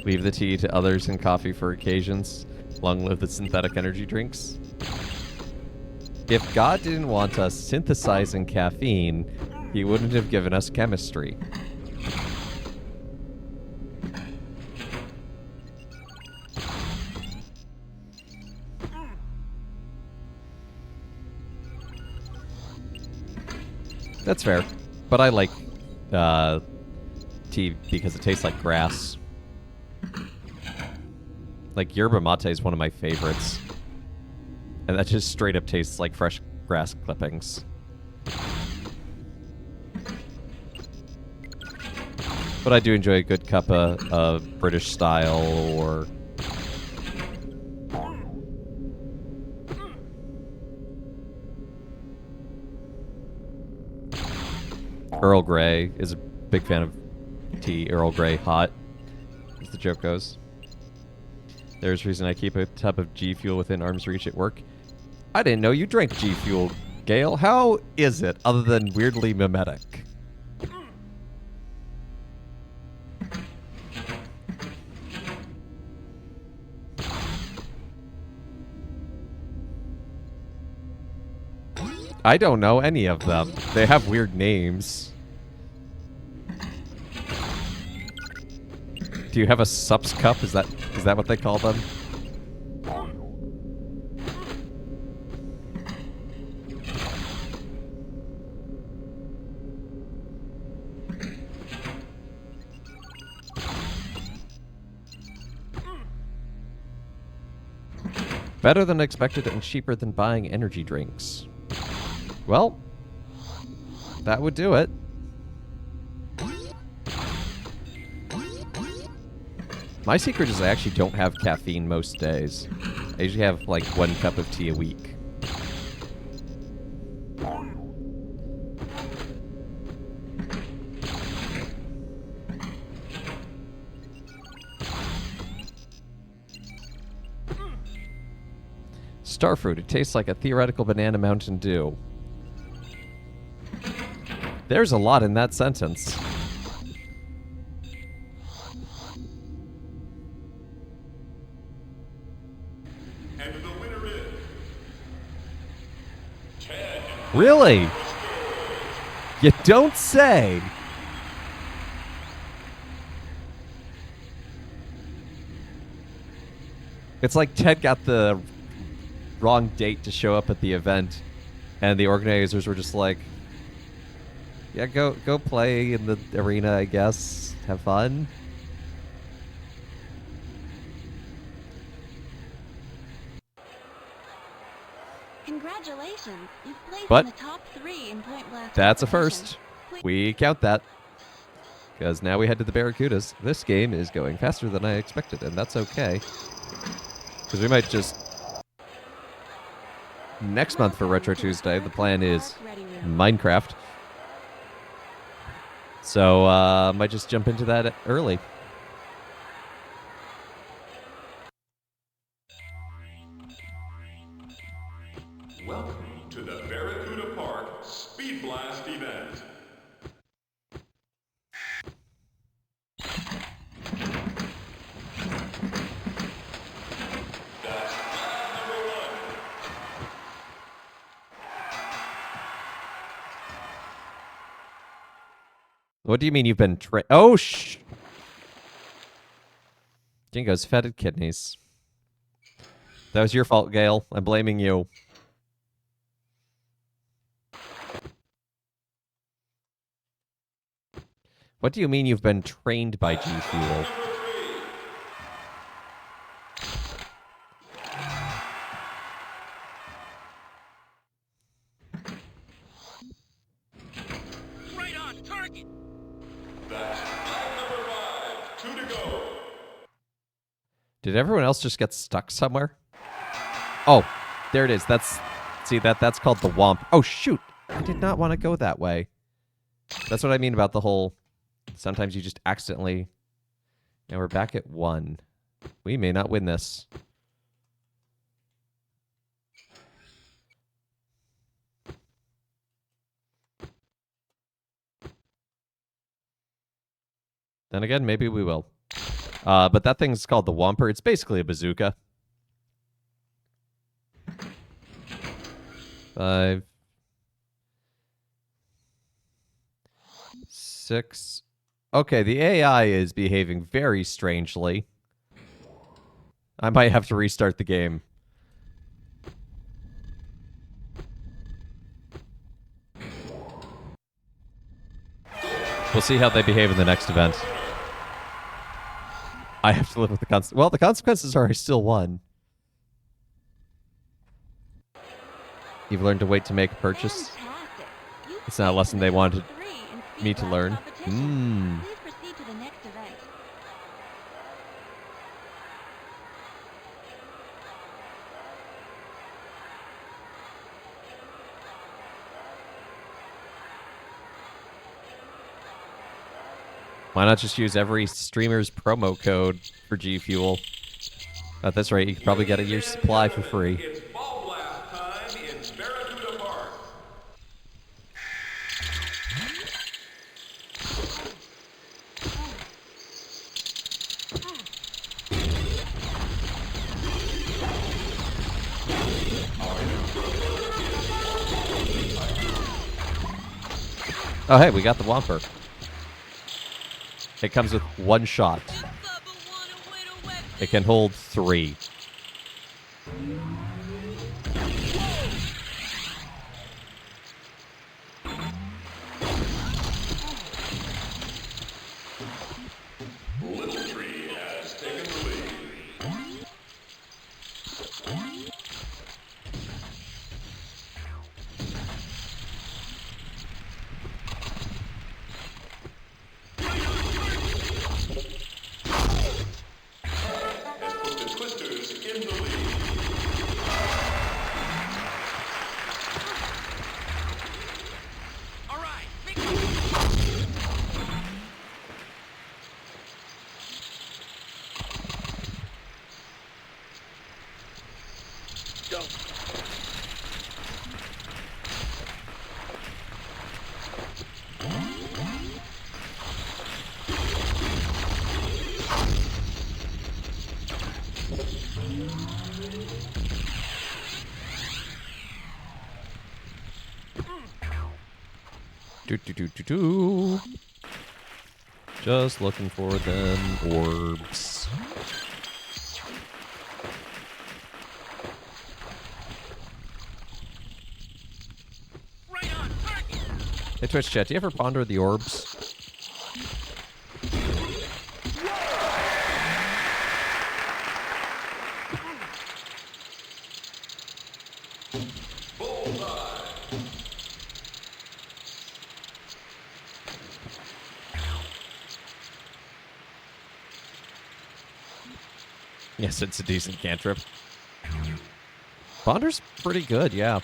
Leave the tea to others and coffee for occasions. Long live the synthetic energy drinks. If God didn't want us synthesizing caffeine, he wouldn't have given us chemistry. That's fair. But I like tea because it tastes like grass. Like, yerba mate is one of my favorites. And that just straight up tastes like fresh grass clippings. But I do enjoy a good cup of British style or... Earl Grey is a big fan of tea. Earl Grey hot, as the joke goes. There's reason I keep a tub of G Fuel within arm's reach at work. I didn't know you drank G Fuel, Gale. How is it, other than weirdly mimetic? I don't know any of them. They have weird names. Do you have a sups cup? Is that what they call them? Better than expected and cheaper than buying energy drinks. Well, that would do it. My secret is I actually don't have caffeine most days. I usually have like 1 cup of tea a week. Starfruit. It tastes like a theoretical banana Mountain Dew. There's a lot in that sentence. And the winner is... Ted. Really? You don't say. It's like Ted got the wrong date to show up at the event, and the organizers were just like, yeah, go play in the arena, I guess. Have fun. You've placed But in the top 3 in point blank that's a competition. first. Please- We count that. Because now we head to the Barracudas. This game is going faster than I expected, and that's okay. Because we might just... Next month for Retro Tuesday, the plan is Ready room. Minecraft. So, might just jump into that early. Welcome to the Barracuda Park Speed Blast event. That's lap number 1. What do you mean you've been Oh, Jingo's fetid kidneys. That was your fault, Gale. I'm blaming you. What do you mean you've been trained by G Fuel? Number 3. Right on target. That's lap number 5. 2 to go. Did everyone else just get stuck somewhere? Oh, there it is. That's called the Womp. Oh, shoot. I did not want to go that way. That's what I mean about the whole... Sometimes you just accidentally... Now we're back at 1. We may not win this. Then again, maybe we will. But that thing's called the Whomper. It's basically a bazooka. 5, 6. Okay, the AI is behaving very strangely. I might have to restart the game. We'll see how they behave in the next event. I have to live with the consequences. Well, the consequences are I still won. You've learned to wait to make a purchase. Fantastic. You've It's not a placed lesson in they the wanted top 3 in speed me to blast learn. competition. Please proceed to the next event. Why not just use every streamer's promo code for G Fuel? At this rate, you could probably get a year's supply for free. It's ball blast time in Barracuda Park. Oh, hey, we got the Whomper. It comes with 1 shot. It can hold 3. Little Tree has taken the lead. Has put the Twisters in the lead. All right. Go. Do. Just looking for them orbs. Right on target. Hey, Twitch chat, do you ever ponder the orbs? Bullseye. Yes, it's a decent cantrip. Bonder's pretty good, yeah.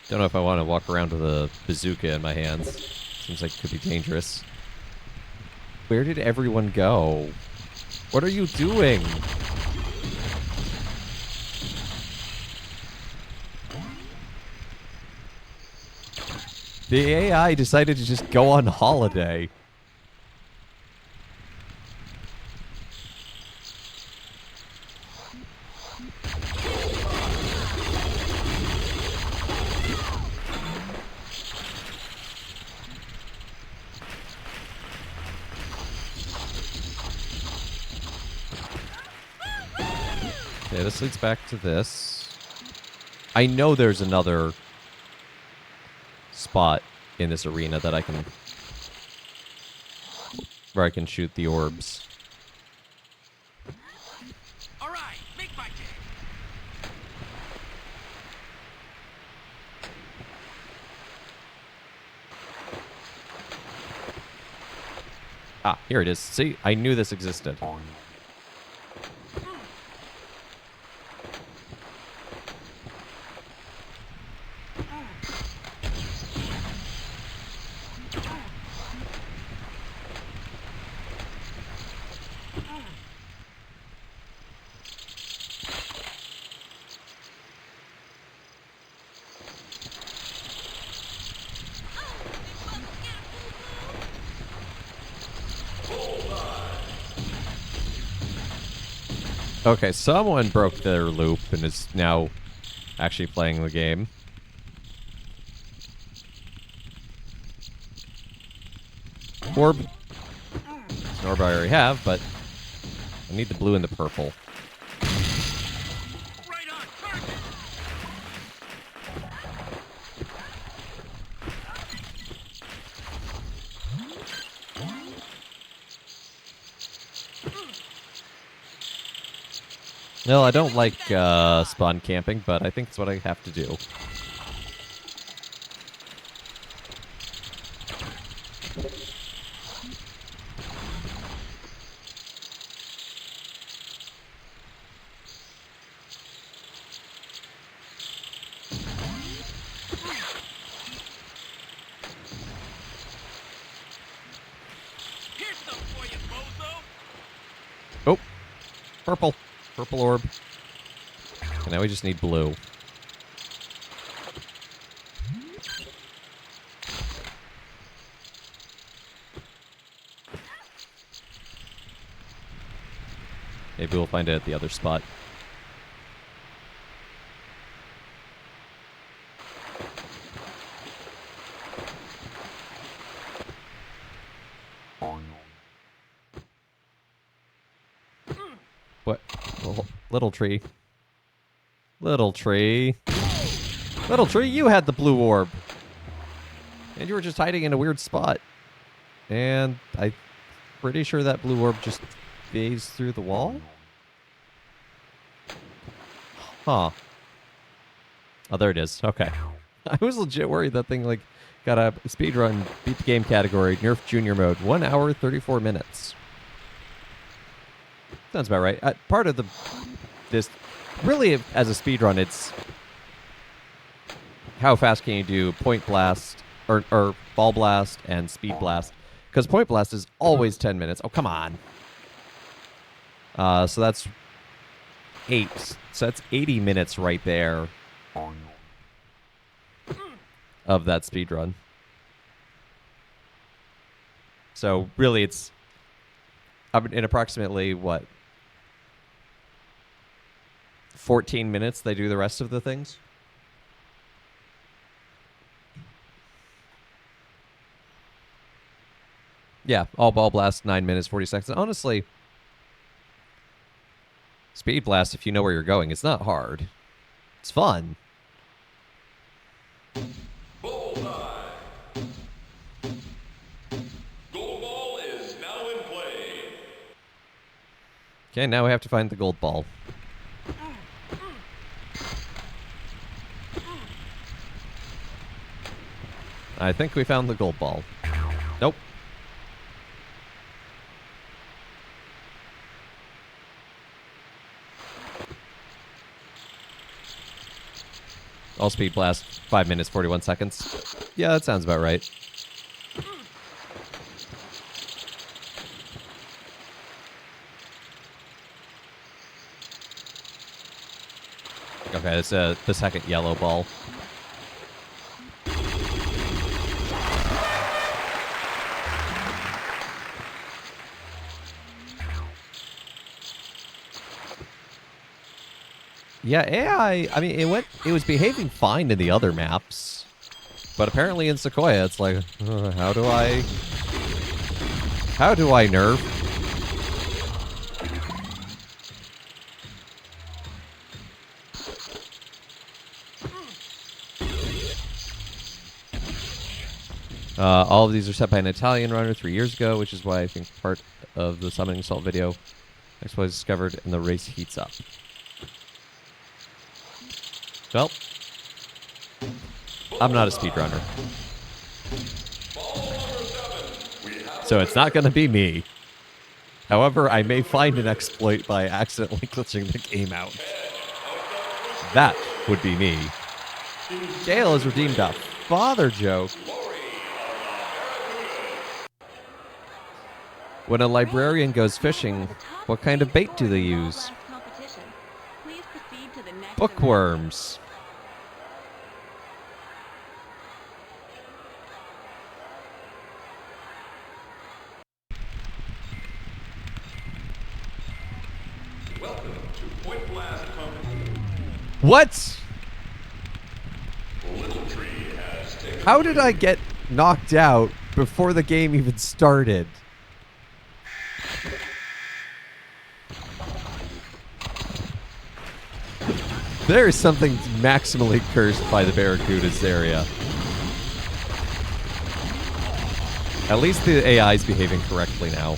Don't know if I want to walk around with a bazooka in my hands. Seems like it could be dangerous. Where did everyone go? What are you doing? The AI decided to just go on holiday. Okay, this leads back to this. I know there's another spot in this arena that I can... where I can shoot the orbs. All right, make my day. Ah, here it is. See, I knew this existed. Okay, someone broke their loop and is now actually playing the game. Orb. It's an orb I already have, but I need the blue and the purple. Right on target. No, I don't like spawn camping, but I think it's what I have to do. Here's some for you, bozo. Oh, purple. Purple orb. And now we just need blue. Maybe we'll find it at the other spot. What? Little tree. Little tree. Little tree, you had the blue orb. And you were just hiding in a weird spot. And I'm pretty sure that blue orb just phased through the wall? Huh. Oh, there it is. Okay. I was legit worried that thing, like, got a speedrun, beat the game category, Nerf Junior mode. 1 hour, 34 minutes. Sounds about right. Part of this, really, as a speedrun, it's how fast can you do point blast, or ball blast and speed blast. Because point blast is always 10 minutes. Oh, come on. So that's 8. So that's 80 minutes right there of that speedrun. So really it's in approximately, what, 14 minutes they do the rest of the things? Yeah, all ball blast, 9 minutes, 40 seconds. Honestly, speed blast, if you know where you're going, it's not hard. It's fun. Bullseye. Gold ball is now in play. Okay, now we have to find the gold ball. I think we found the gold ball. Nope. All speed blast, 5 minutes, 41 seconds. Yeah, that sounds about right. Okay, that's the second yellow ball. Yeah, AI, I mean, it was behaving fine in the other maps. But apparently in Sequoia, it's like, how do I nerf? All of these are set by an Italian runner 3 years ago, which is why I think part of the summoning salt video was discovered and the race heats up. Well, I'm not a speedrunner. So it's not going to be me. However, I may find an exploit by accidentally glitching the game out. That would be me. Gale has redeemed a father joke. When a librarian goes fishing, what kind of bait do they use? Please proceed to the next Bookworms. Welcome to Point Blast Company. What? Little Tree has taken. How did I get knocked out before the game even started? There is something maximally cursed by the Barracudas area. At least the AI is behaving correctly now.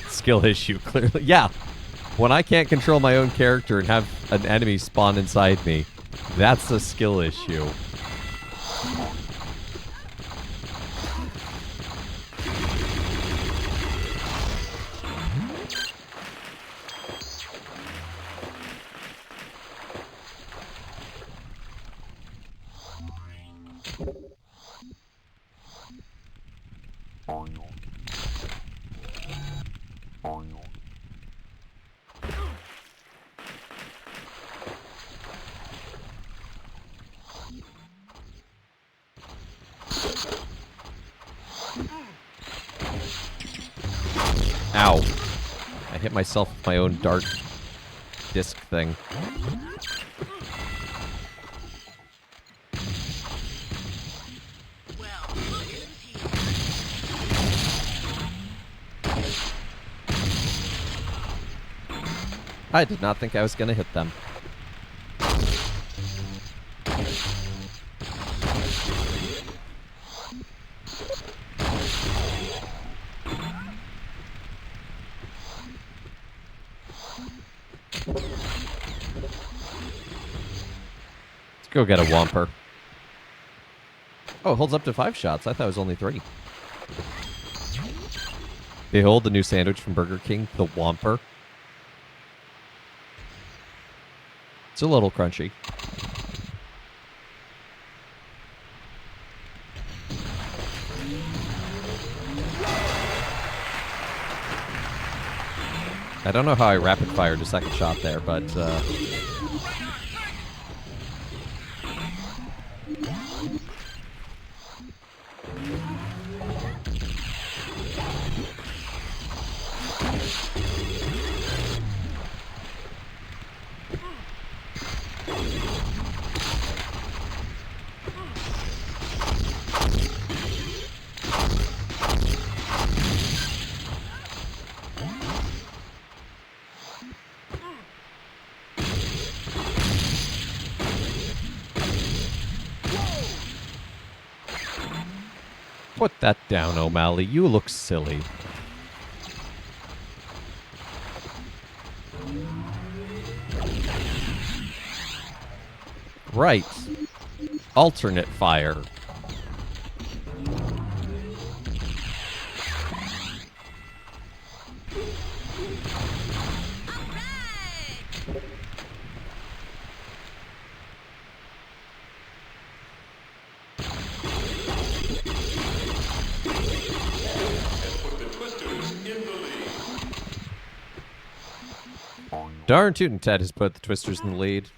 Skill issue, clearly. Yeah. When I can't control my own character and have an enemy spawn inside me, that's a skill issue. Ow. I hit myself with my own dart disc thing. I did not think I was going to hit them. Let's go get a Whomper. Oh, it holds up to 5 shots. I thought it was only 3. Behold the new sandwich from Burger King, the Whomper. It's a little crunchy. I don't know how I rapid fired a second shot there, but put that down, O'Malley. You look silly. Right. Alternate fire. Put the Twisters in the lead. Darn tootin' Ted has put the Twisters in the lead.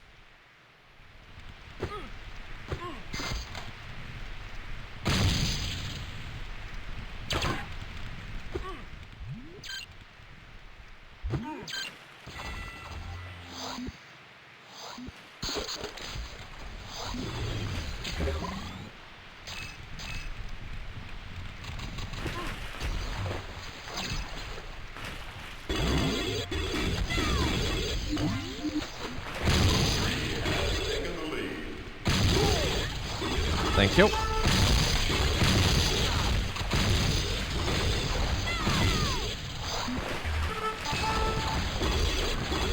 Taking the lead. Thank you.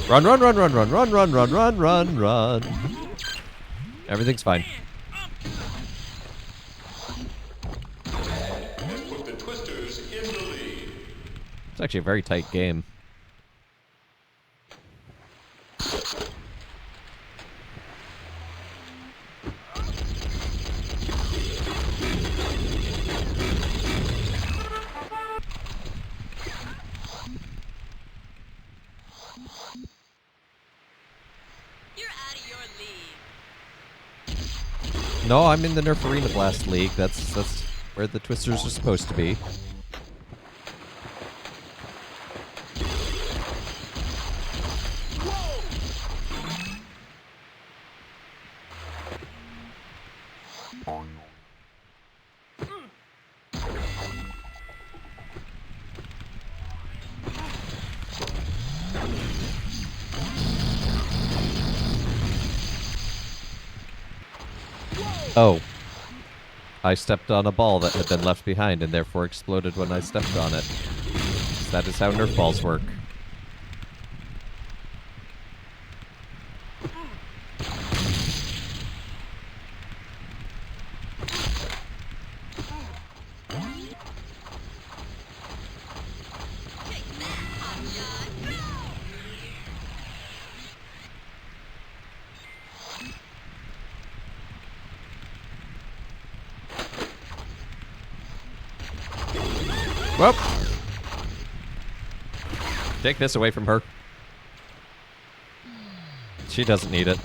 Run, run, run, run, run, run, run, run, run, run, run. Everything's fine. Has put the Twisters in the lead. It's actually a very tight game. You're out of your league. No, I'm in the Nerf Arena Blast League. That's where the Twisters are supposed to be. Oh. I stepped on a ball that had been left behind and therefore exploded when I stepped on it. That is how Nerf balls work. Well, take this away from her. She doesn't need it.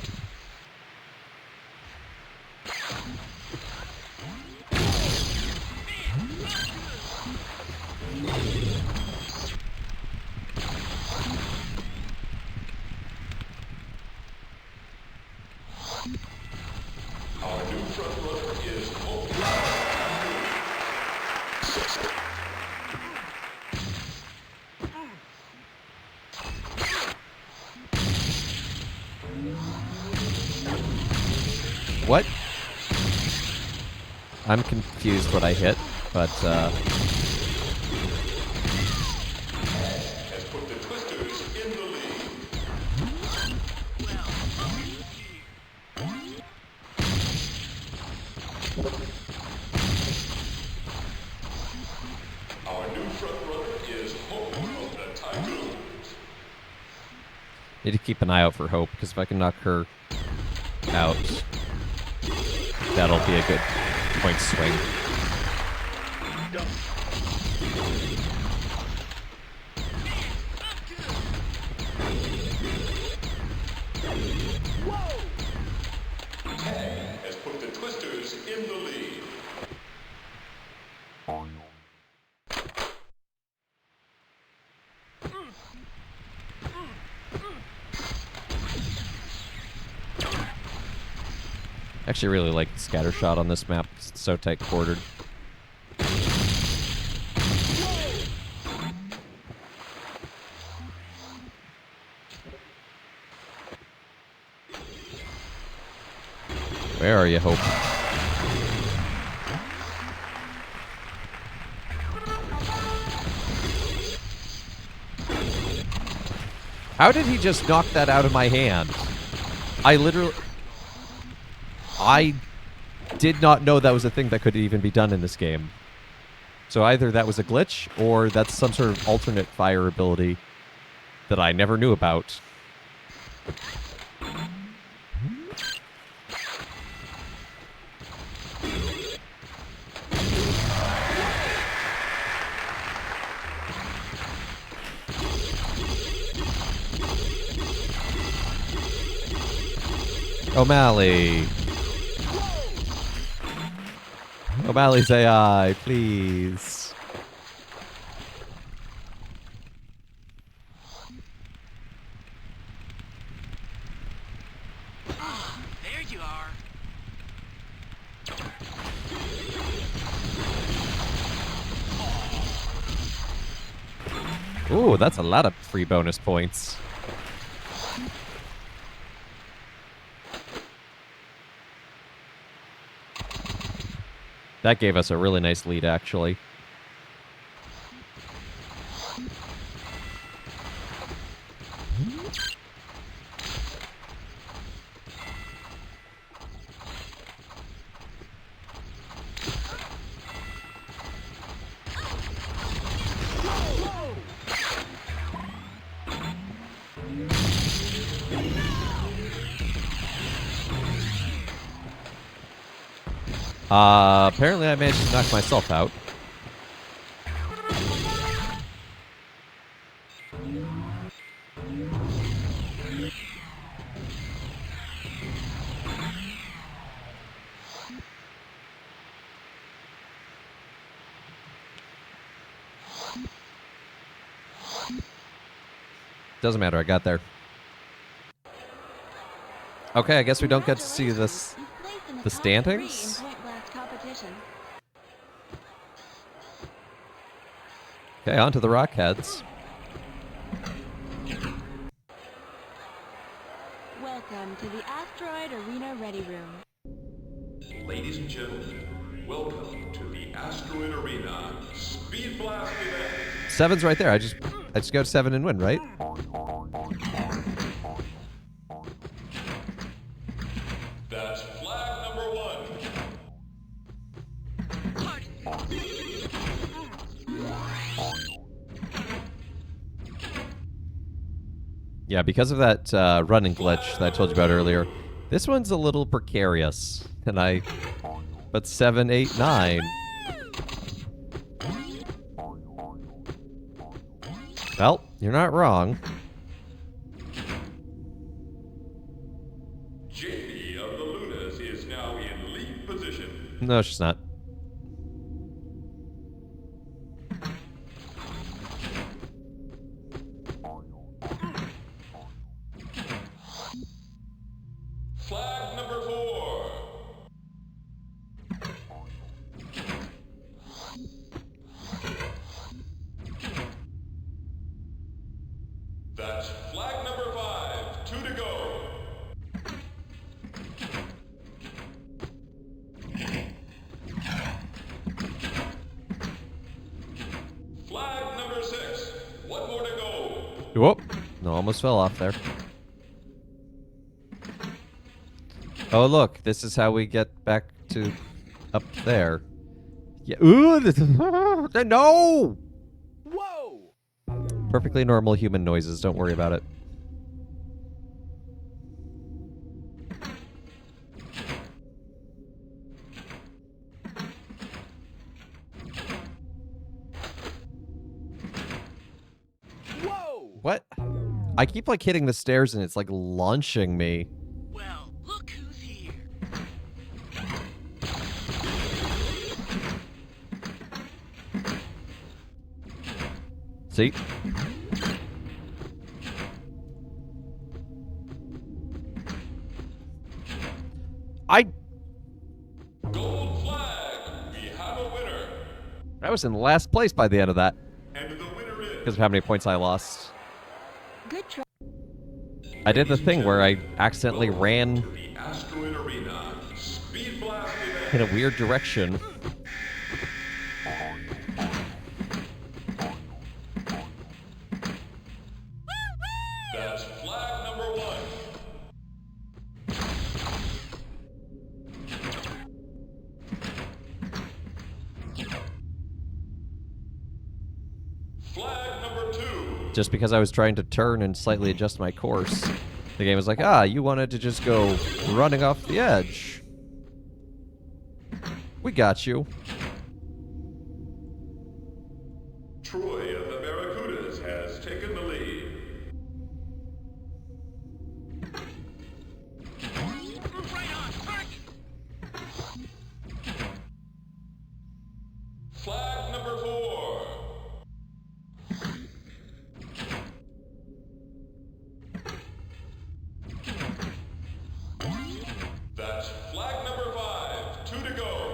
Our new front runner is Hope. What? I'm confused what I hit, but Has put the Twisters in the lead. Our new front runner is Hope of the Tycoons. need to keep an eye out for Hope, because if I can knock her out, that'll be a good point swing. Has put the Twisters in the lead. I actually really like scatter shot on this map. It's so tight quartered. Where are you, Hope? How did he just knock that out of my hand? I literally... I did not know that was a thing that could even be done in this game. So either that was a glitch, or that's some sort of alternate fire ability that I never knew about. O'Malley. O'Malley's AI, please. There you are. Ooh, that's a lot of free bonus points. That gave us a really nice lead, actually. Apparently I managed to knock myself out. Doesn't matter, I got there. Okay, I guess we don't get to see this. You've placed in The top 3 standings? in point blast competition. Okay, on to the Rockheads. Welcome to the Asteroid Arena Ready Room. Ladies and gentlemen, welcome to the Asteroid Arena Speed Blast event. 7's right there. I just go to 7 and win, right? That's flag number 1. Yeah, because of that running glitch that I told you about earlier, this one's a little precarious. But 7, 8, 9. Well, you're not wrong. JP of the Lunas is now in lead position. No, she's not. Flag number 4. That's flag number 5. 2 to go. Flag number 6. 1 more to go. Whoop. No, almost fell off there. Oh, look. This is how we get back to up there. Yeah. Ooh, no! Whoa! Perfectly normal human noises. Don't worry about it. Whoa! What? I keep like hitting the stairs and it's like launching me. Well, look who's here. See? Gold flag. We have a winner. I was in last place by the end of that And the winner is... because of how many points I lost. Good try. I did the thing where I accidentally ran To the Asteroid Arena Speed Blast event. in a weird direction. That's flag number 1. just because I was trying to turn and slightly adjust my course, the game was like, you wanted to just go running off the edge. We got you. Troy of the Barracudas has taken the lead. Right on target. Flag number 4. That's flag number 5. 2 to go.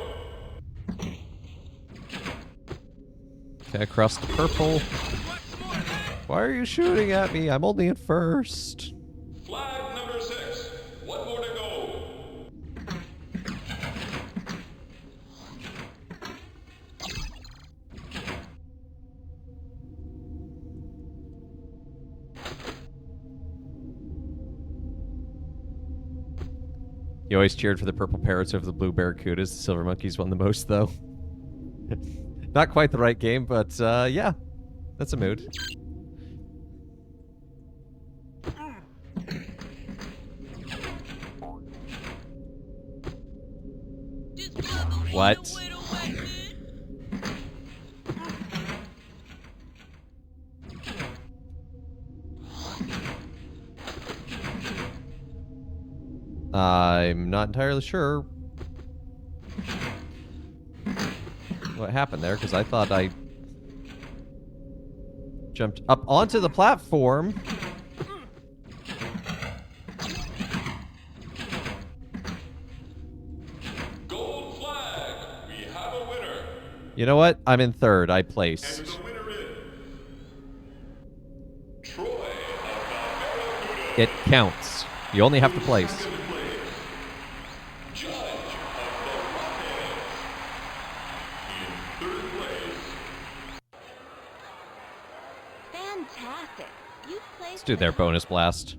Okay, across the purple. Why are you shooting at me? I'm only in first. Flag number 6. 1 more to go. You always cheered for the purple parrots over the blue barracudas. The silver monkeys won the most, though. Not quite the right game, but yeah, that's a mood. What? I'm not entirely sure what happened there, because I thought I jumped up onto the platform. Gold flag. We have a winner. You know what? I'm in third. I And placed. the winner is Troy of the Barracudas. It counts. You only have to place. Second place, Judge of the Rockheads. In 3rd place, Fantastic. You placed. Let's do their bonus blast.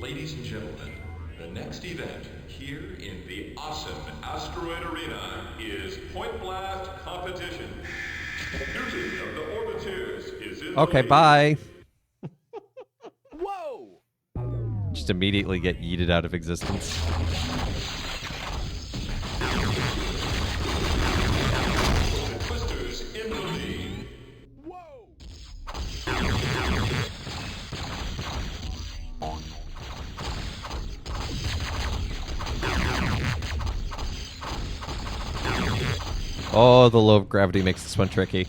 ladies and gentlemen, the next event here in the awesome Asteroid Arena is Point Blast Competition. Duty of the Orbiteers is in the Okay, lead. bye. Whoa! Just immediately get yeeted out of existence. The Twisters in the lead. Whoa! Oh, the low gravity makes this one tricky.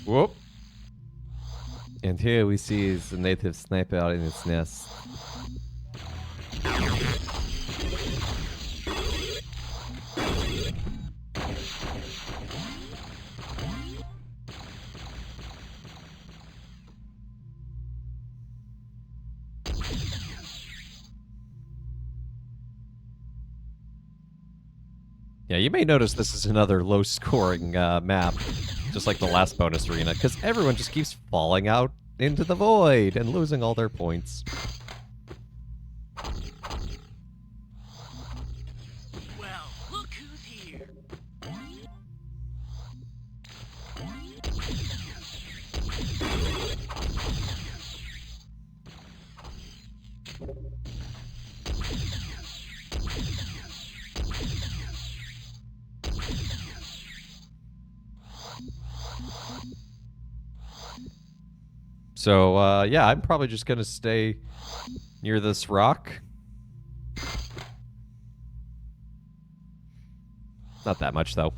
Whoop. And here we see is the native sniper out in its nest. Yeah, you may notice this is another low-scoring map, just like the last bonus arena, because everyone just keeps falling out into the void and losing all their points. Well, look who's here. So, yeah, I'm probably just gonna stay near this rock. Not that much, though.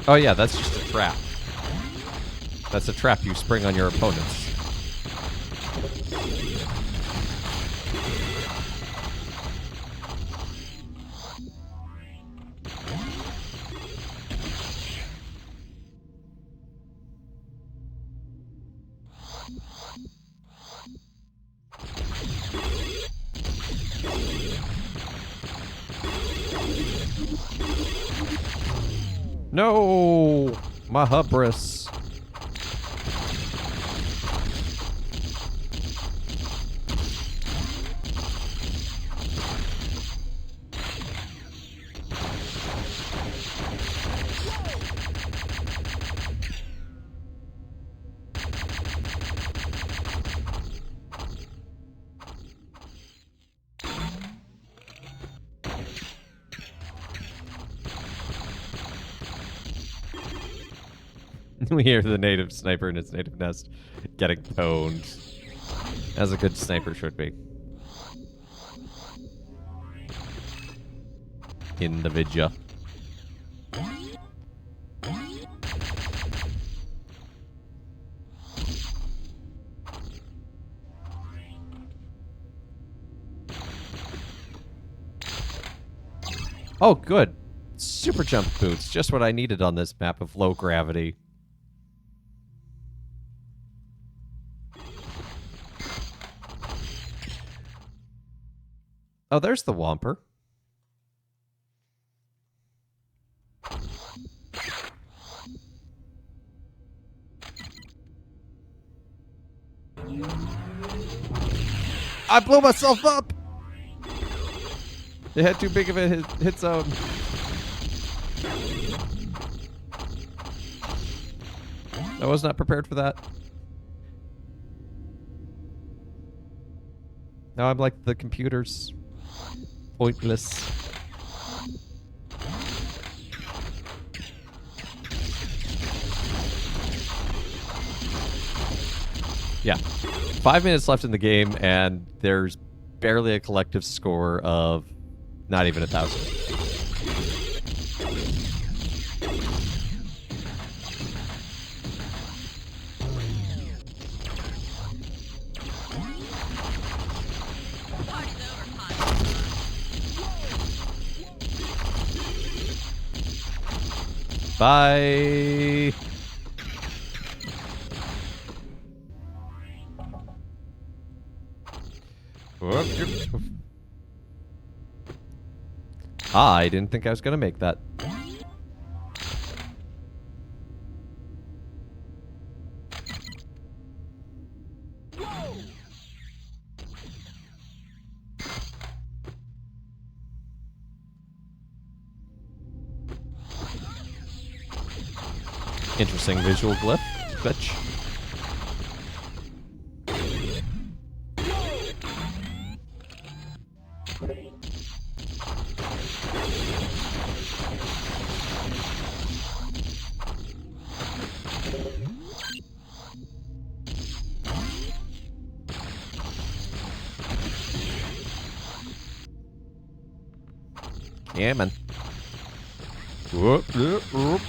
Oh yeah, that's just a trap. That's a trap you spring on your opponents. No! My hubris. We hear the native sniper in its native nest getting pwned. As a good sniper should be. In the vidya. Oh, good. Super jump boots. Just what I needed on this map of low gravity. Oh, there's the Whomper. I blew myself up! It had too big of a hit zone. I was not prepared for that. Now I'm like the computers. Pointless. Yeah. 5 minutes left in the game, and there's barely a collective score of not even 1,000. Bye. I didn't think I was going to make that. Interesting visual glitch. Yeah, man. Whoop, whoop, whoop.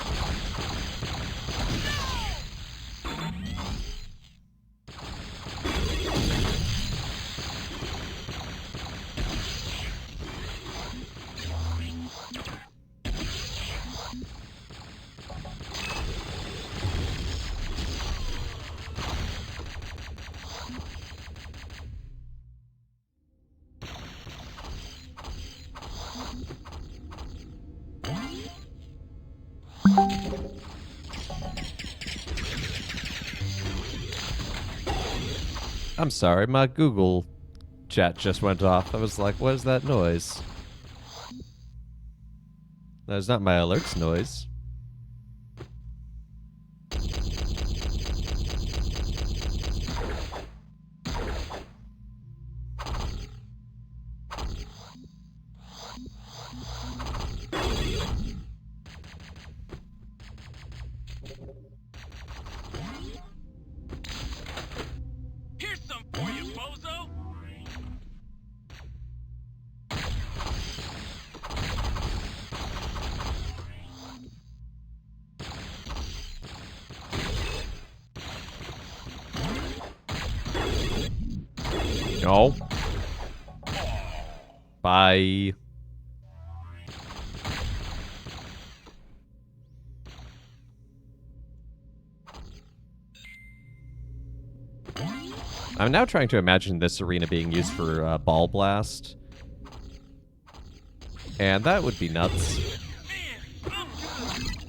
I'm sorry, my Google chat just went off. I was like, what is that noise? That is not my alerts noise. Here's some for you, bozo! No. Bye. I'm now trying to imagine this arena being used for Ball Blast. And that would be nuts. Man, I'm good.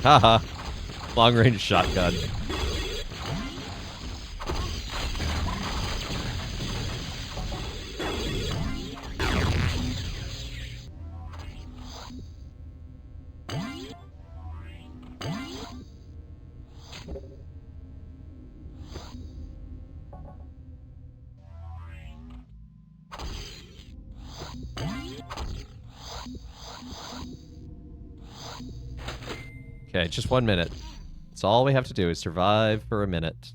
Haha. Long range shotgun. Okay, just 1 minute. That's all we have to do is survive for a minute.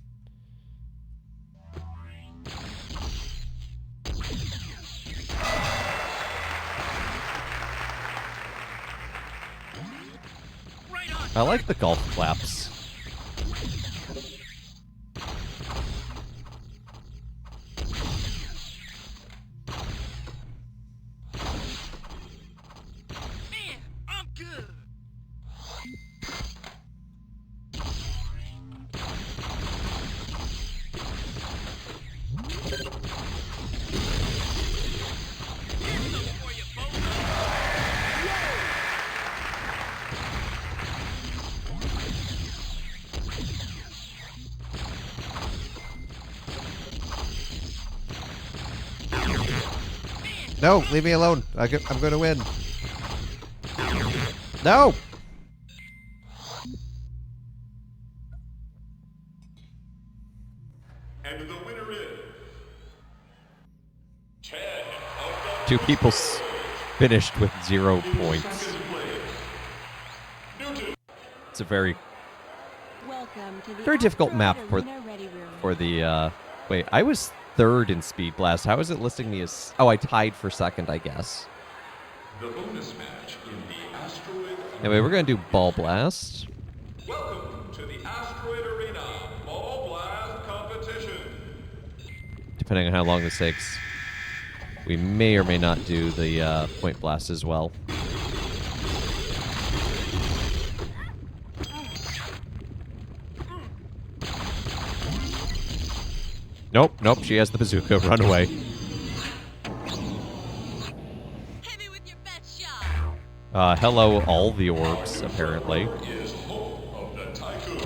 Right on. I like the golf claps. Man, I'm good. Here's some for you, bozo. No, leave me alone. I'm going to win. No! And the winner is 10 of Two people finished with 0 points. second place. Newton. It's a very Welcome to the Very difficult map Asteroid for- Arena Ready Room. for the wait, I was third in Speed Blast. How is it listing me as Oh, I tied for second, I guess. The bonus match in the Asteroid. Anyway, we're gonna do Ball Blast. Welcome to the Asteroid Arena Ball Blast Competition. Depending on how long this takes. We may or may not do the Point Blast as well. Nope, she has the bazooka. Run away. Hit me with your best shot. Hello, all the orbs, apparently. Is home of the Tycoon.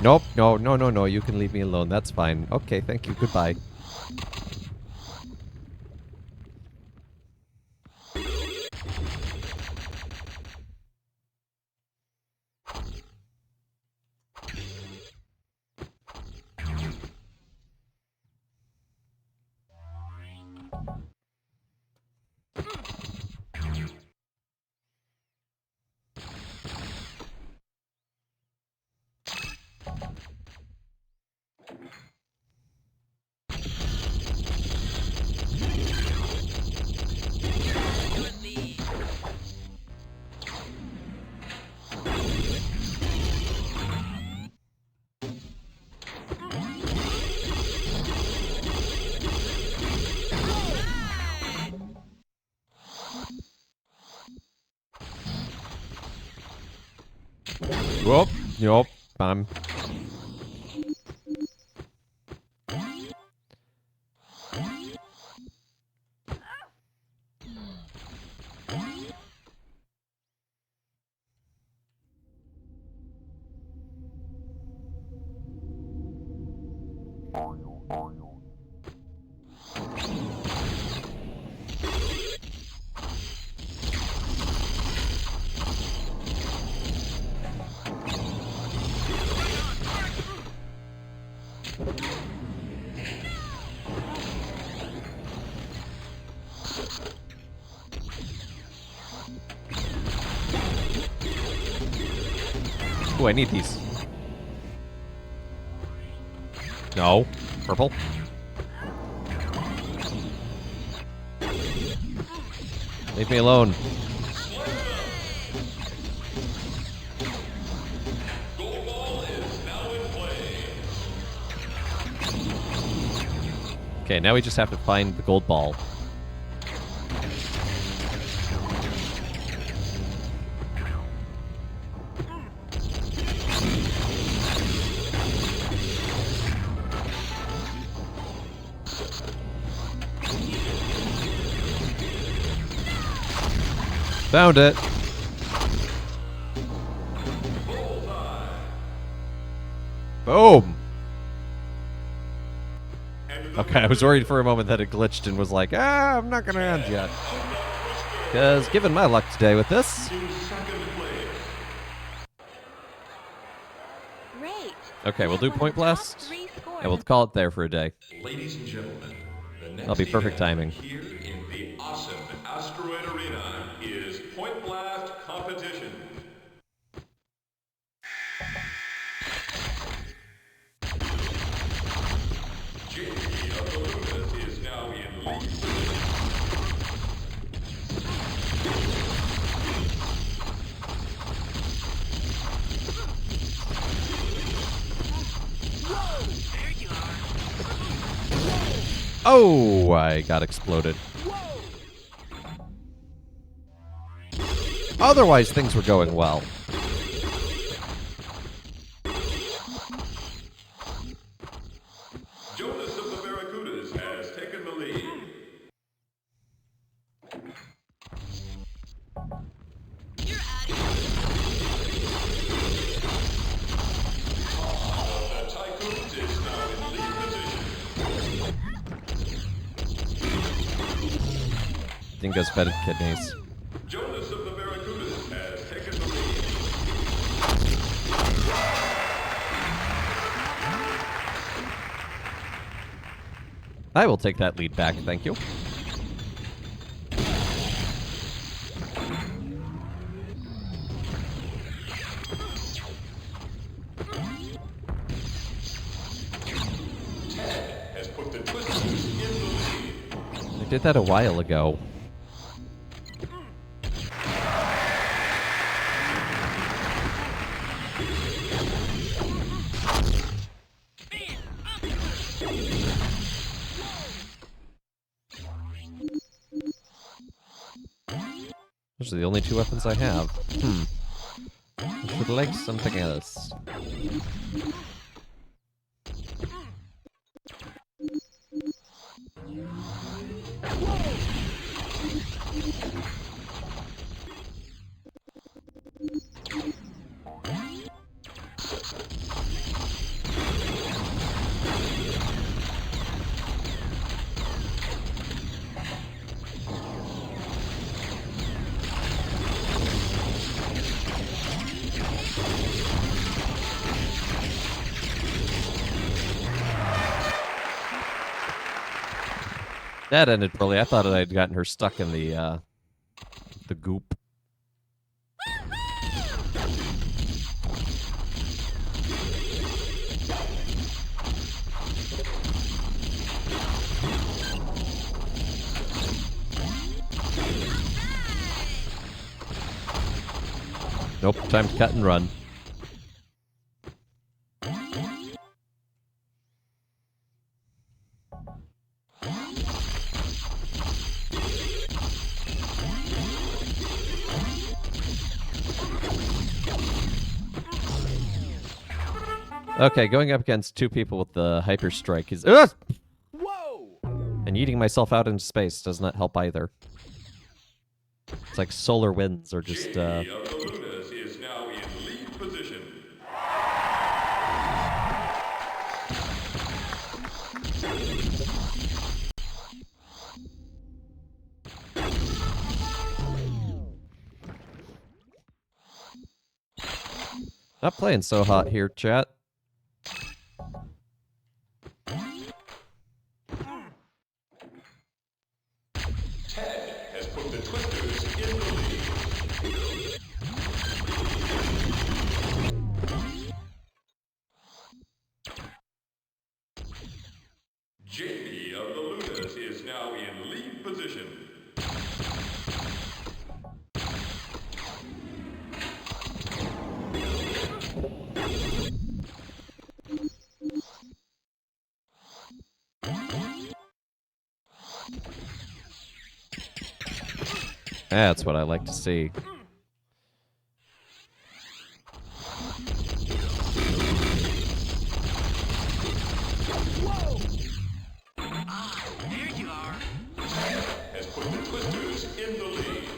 Nope, no, you can leave me alone. That's fine. Okay, thank you. Goodbye. Good lead. Whoop, nope. I'm. Oh, I need these. No. Purple. Leave me alone. Gold ball is now in play. Okay, now we just have to find the gold ball. Found it. Boom. Okay, I was worried for a moment that it glitched and was like, I'm not going to end yet. Because given my luck today with this... Great. Okay, we'll do One of Point the top Blast, 3 scores. and we'll call it there for a day. Ladies and gentlemen, the next That'll be perfect event timing. here in the awesome Asteroid Arena is Point Blast Competition. JP of the Lunas is now in lead position. There you are. Oh, I got exploded. Otherwise, things were going well. Jonas of the Barracudas has taken the lead. You're out of here. The Tycoons is now in lead position. Dingo's bedded kidneys. Jonas of the Barracudas has taken the lead. I will take that lead back, thank you. Has put the Twisters in the lead. I did that a while ago. Those are the only two weapons I have. I should like something else. That ended poorly. I thought I'd gotten her stuck in the goop. Nope, time to cut and run. Okay, going up against two people with the hyper strike is Whoa! and eating myself out into space does not help either. It's like solar winds are just JP of the Lunas is now in lead position. not playing so hot here, chat. Ted has put the Twisters in the lead. position. That's what I like to see. There you are. Has put the Twisters in the lead.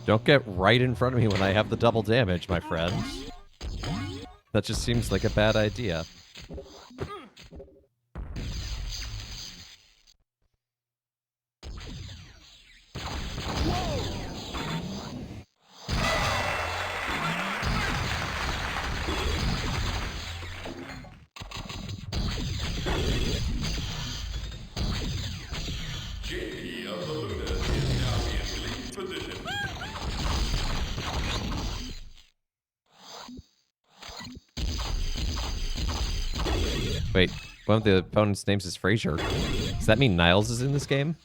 Don't get right in front of me when I have the double damage, my friend. That just seems like a bad idea. JP of the Lunas is now in lead position. Wait, one of the opponent's names is Frazier. Does that mean Niles is in this game?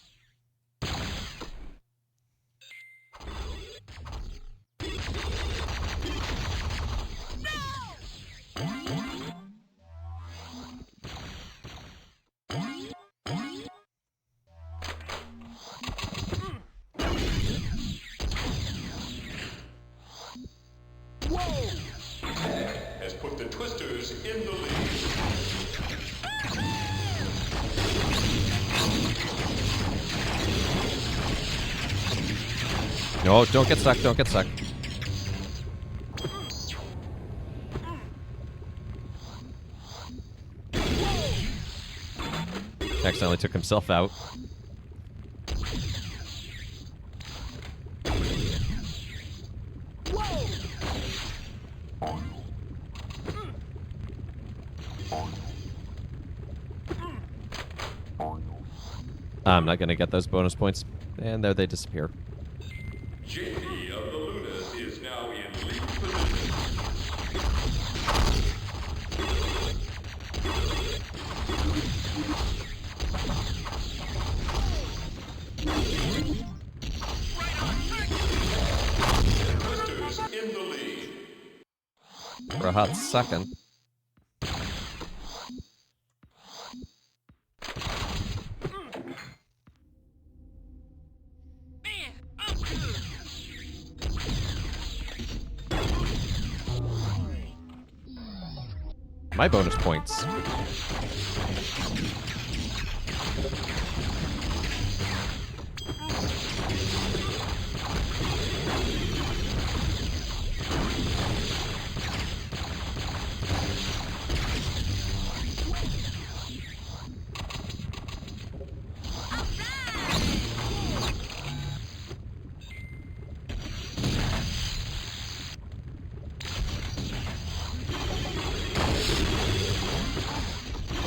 Has put the Twisters in the lead. No, don't get stuck, don't get stuck. Accidentally took himself out. I'm not going to get those bonus points. And there they disappear. JP of the Lunas is now in lead position. Twisters in the lead. For a hot second. Man, I'm good. My bonus points.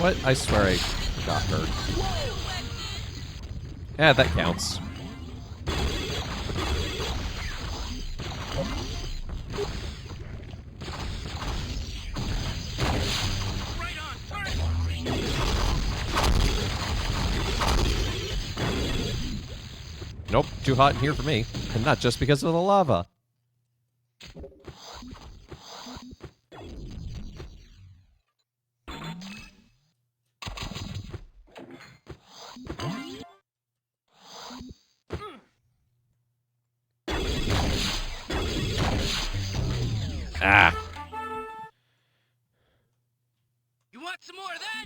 What? I swear I got hurt. Yeah, that counts. Right on target. Nope, too hot in here for me. And not just because of the lava. Ah. You want some more of that?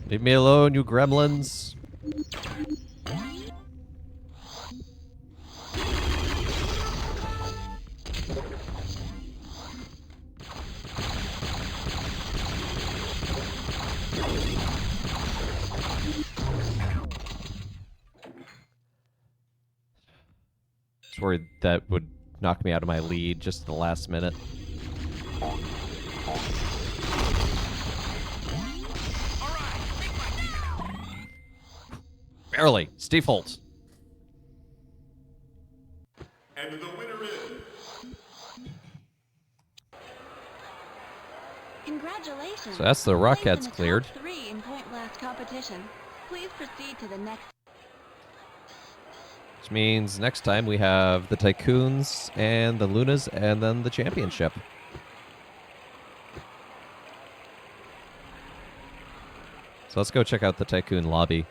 Leave me alone, you gremlins. Just worried that would knock me out of my lead just at the last minute. All right, take my team out. Barely. Steve Holt. And the winner is... Congratulations. So that's the You placed Rockettes in the cleared. Top 3 in Point Blast competition. Please proceed to the next. Which means next time we have the Tycoons and the Lunas and then the championship. So let's go check out the Tycoon lobby.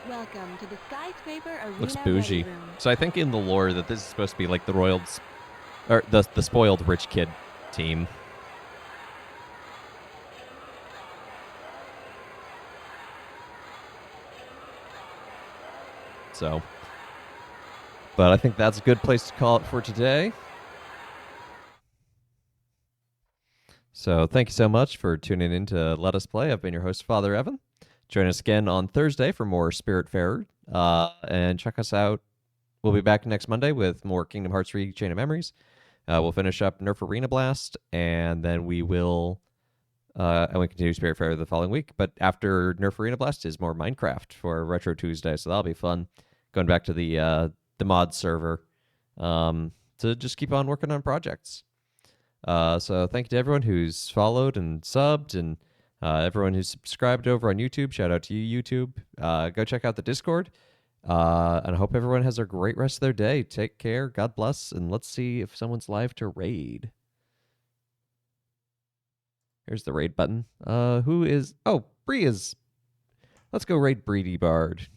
Welcome to the Skyscraper Arena Looks Ready bougie. Room. So I think in the lore that this is supposed to be like the royal, or the spoiled rich kid team. So, but I think that's a good place to call it for today. So thank you so much for tuning in to Let Us Play. I've been your host, Father Evan. Join us again on Thursday for more Spiritfarer. And check us out. We'll be back next Monday with more Kingdom Hearts 3 Chain of Memories. We'll finish up Nerf Arena Blast, and then we will and we continue Spiritfarer the following week. But after Nerf Arena Blast is more Minecraft for Retro Tuesday, so that'll be fun. Going back to the mod server to just keep on working on projects. So thank you to everyone who's followed and subbed, and everyone who's subscribed over on YouTube. Shout out to you, YouTube. Go check out the Discord. And I hope everyone has a great rest of their day. Take care. God bless. And let's see if someone's live to raid. Here's the raid button. Who is... Oh, Bree is... Let's go raid Breedy Bard.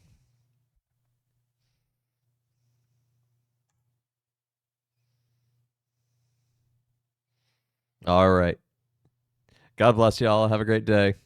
All right. God bless y'all. Have a great day.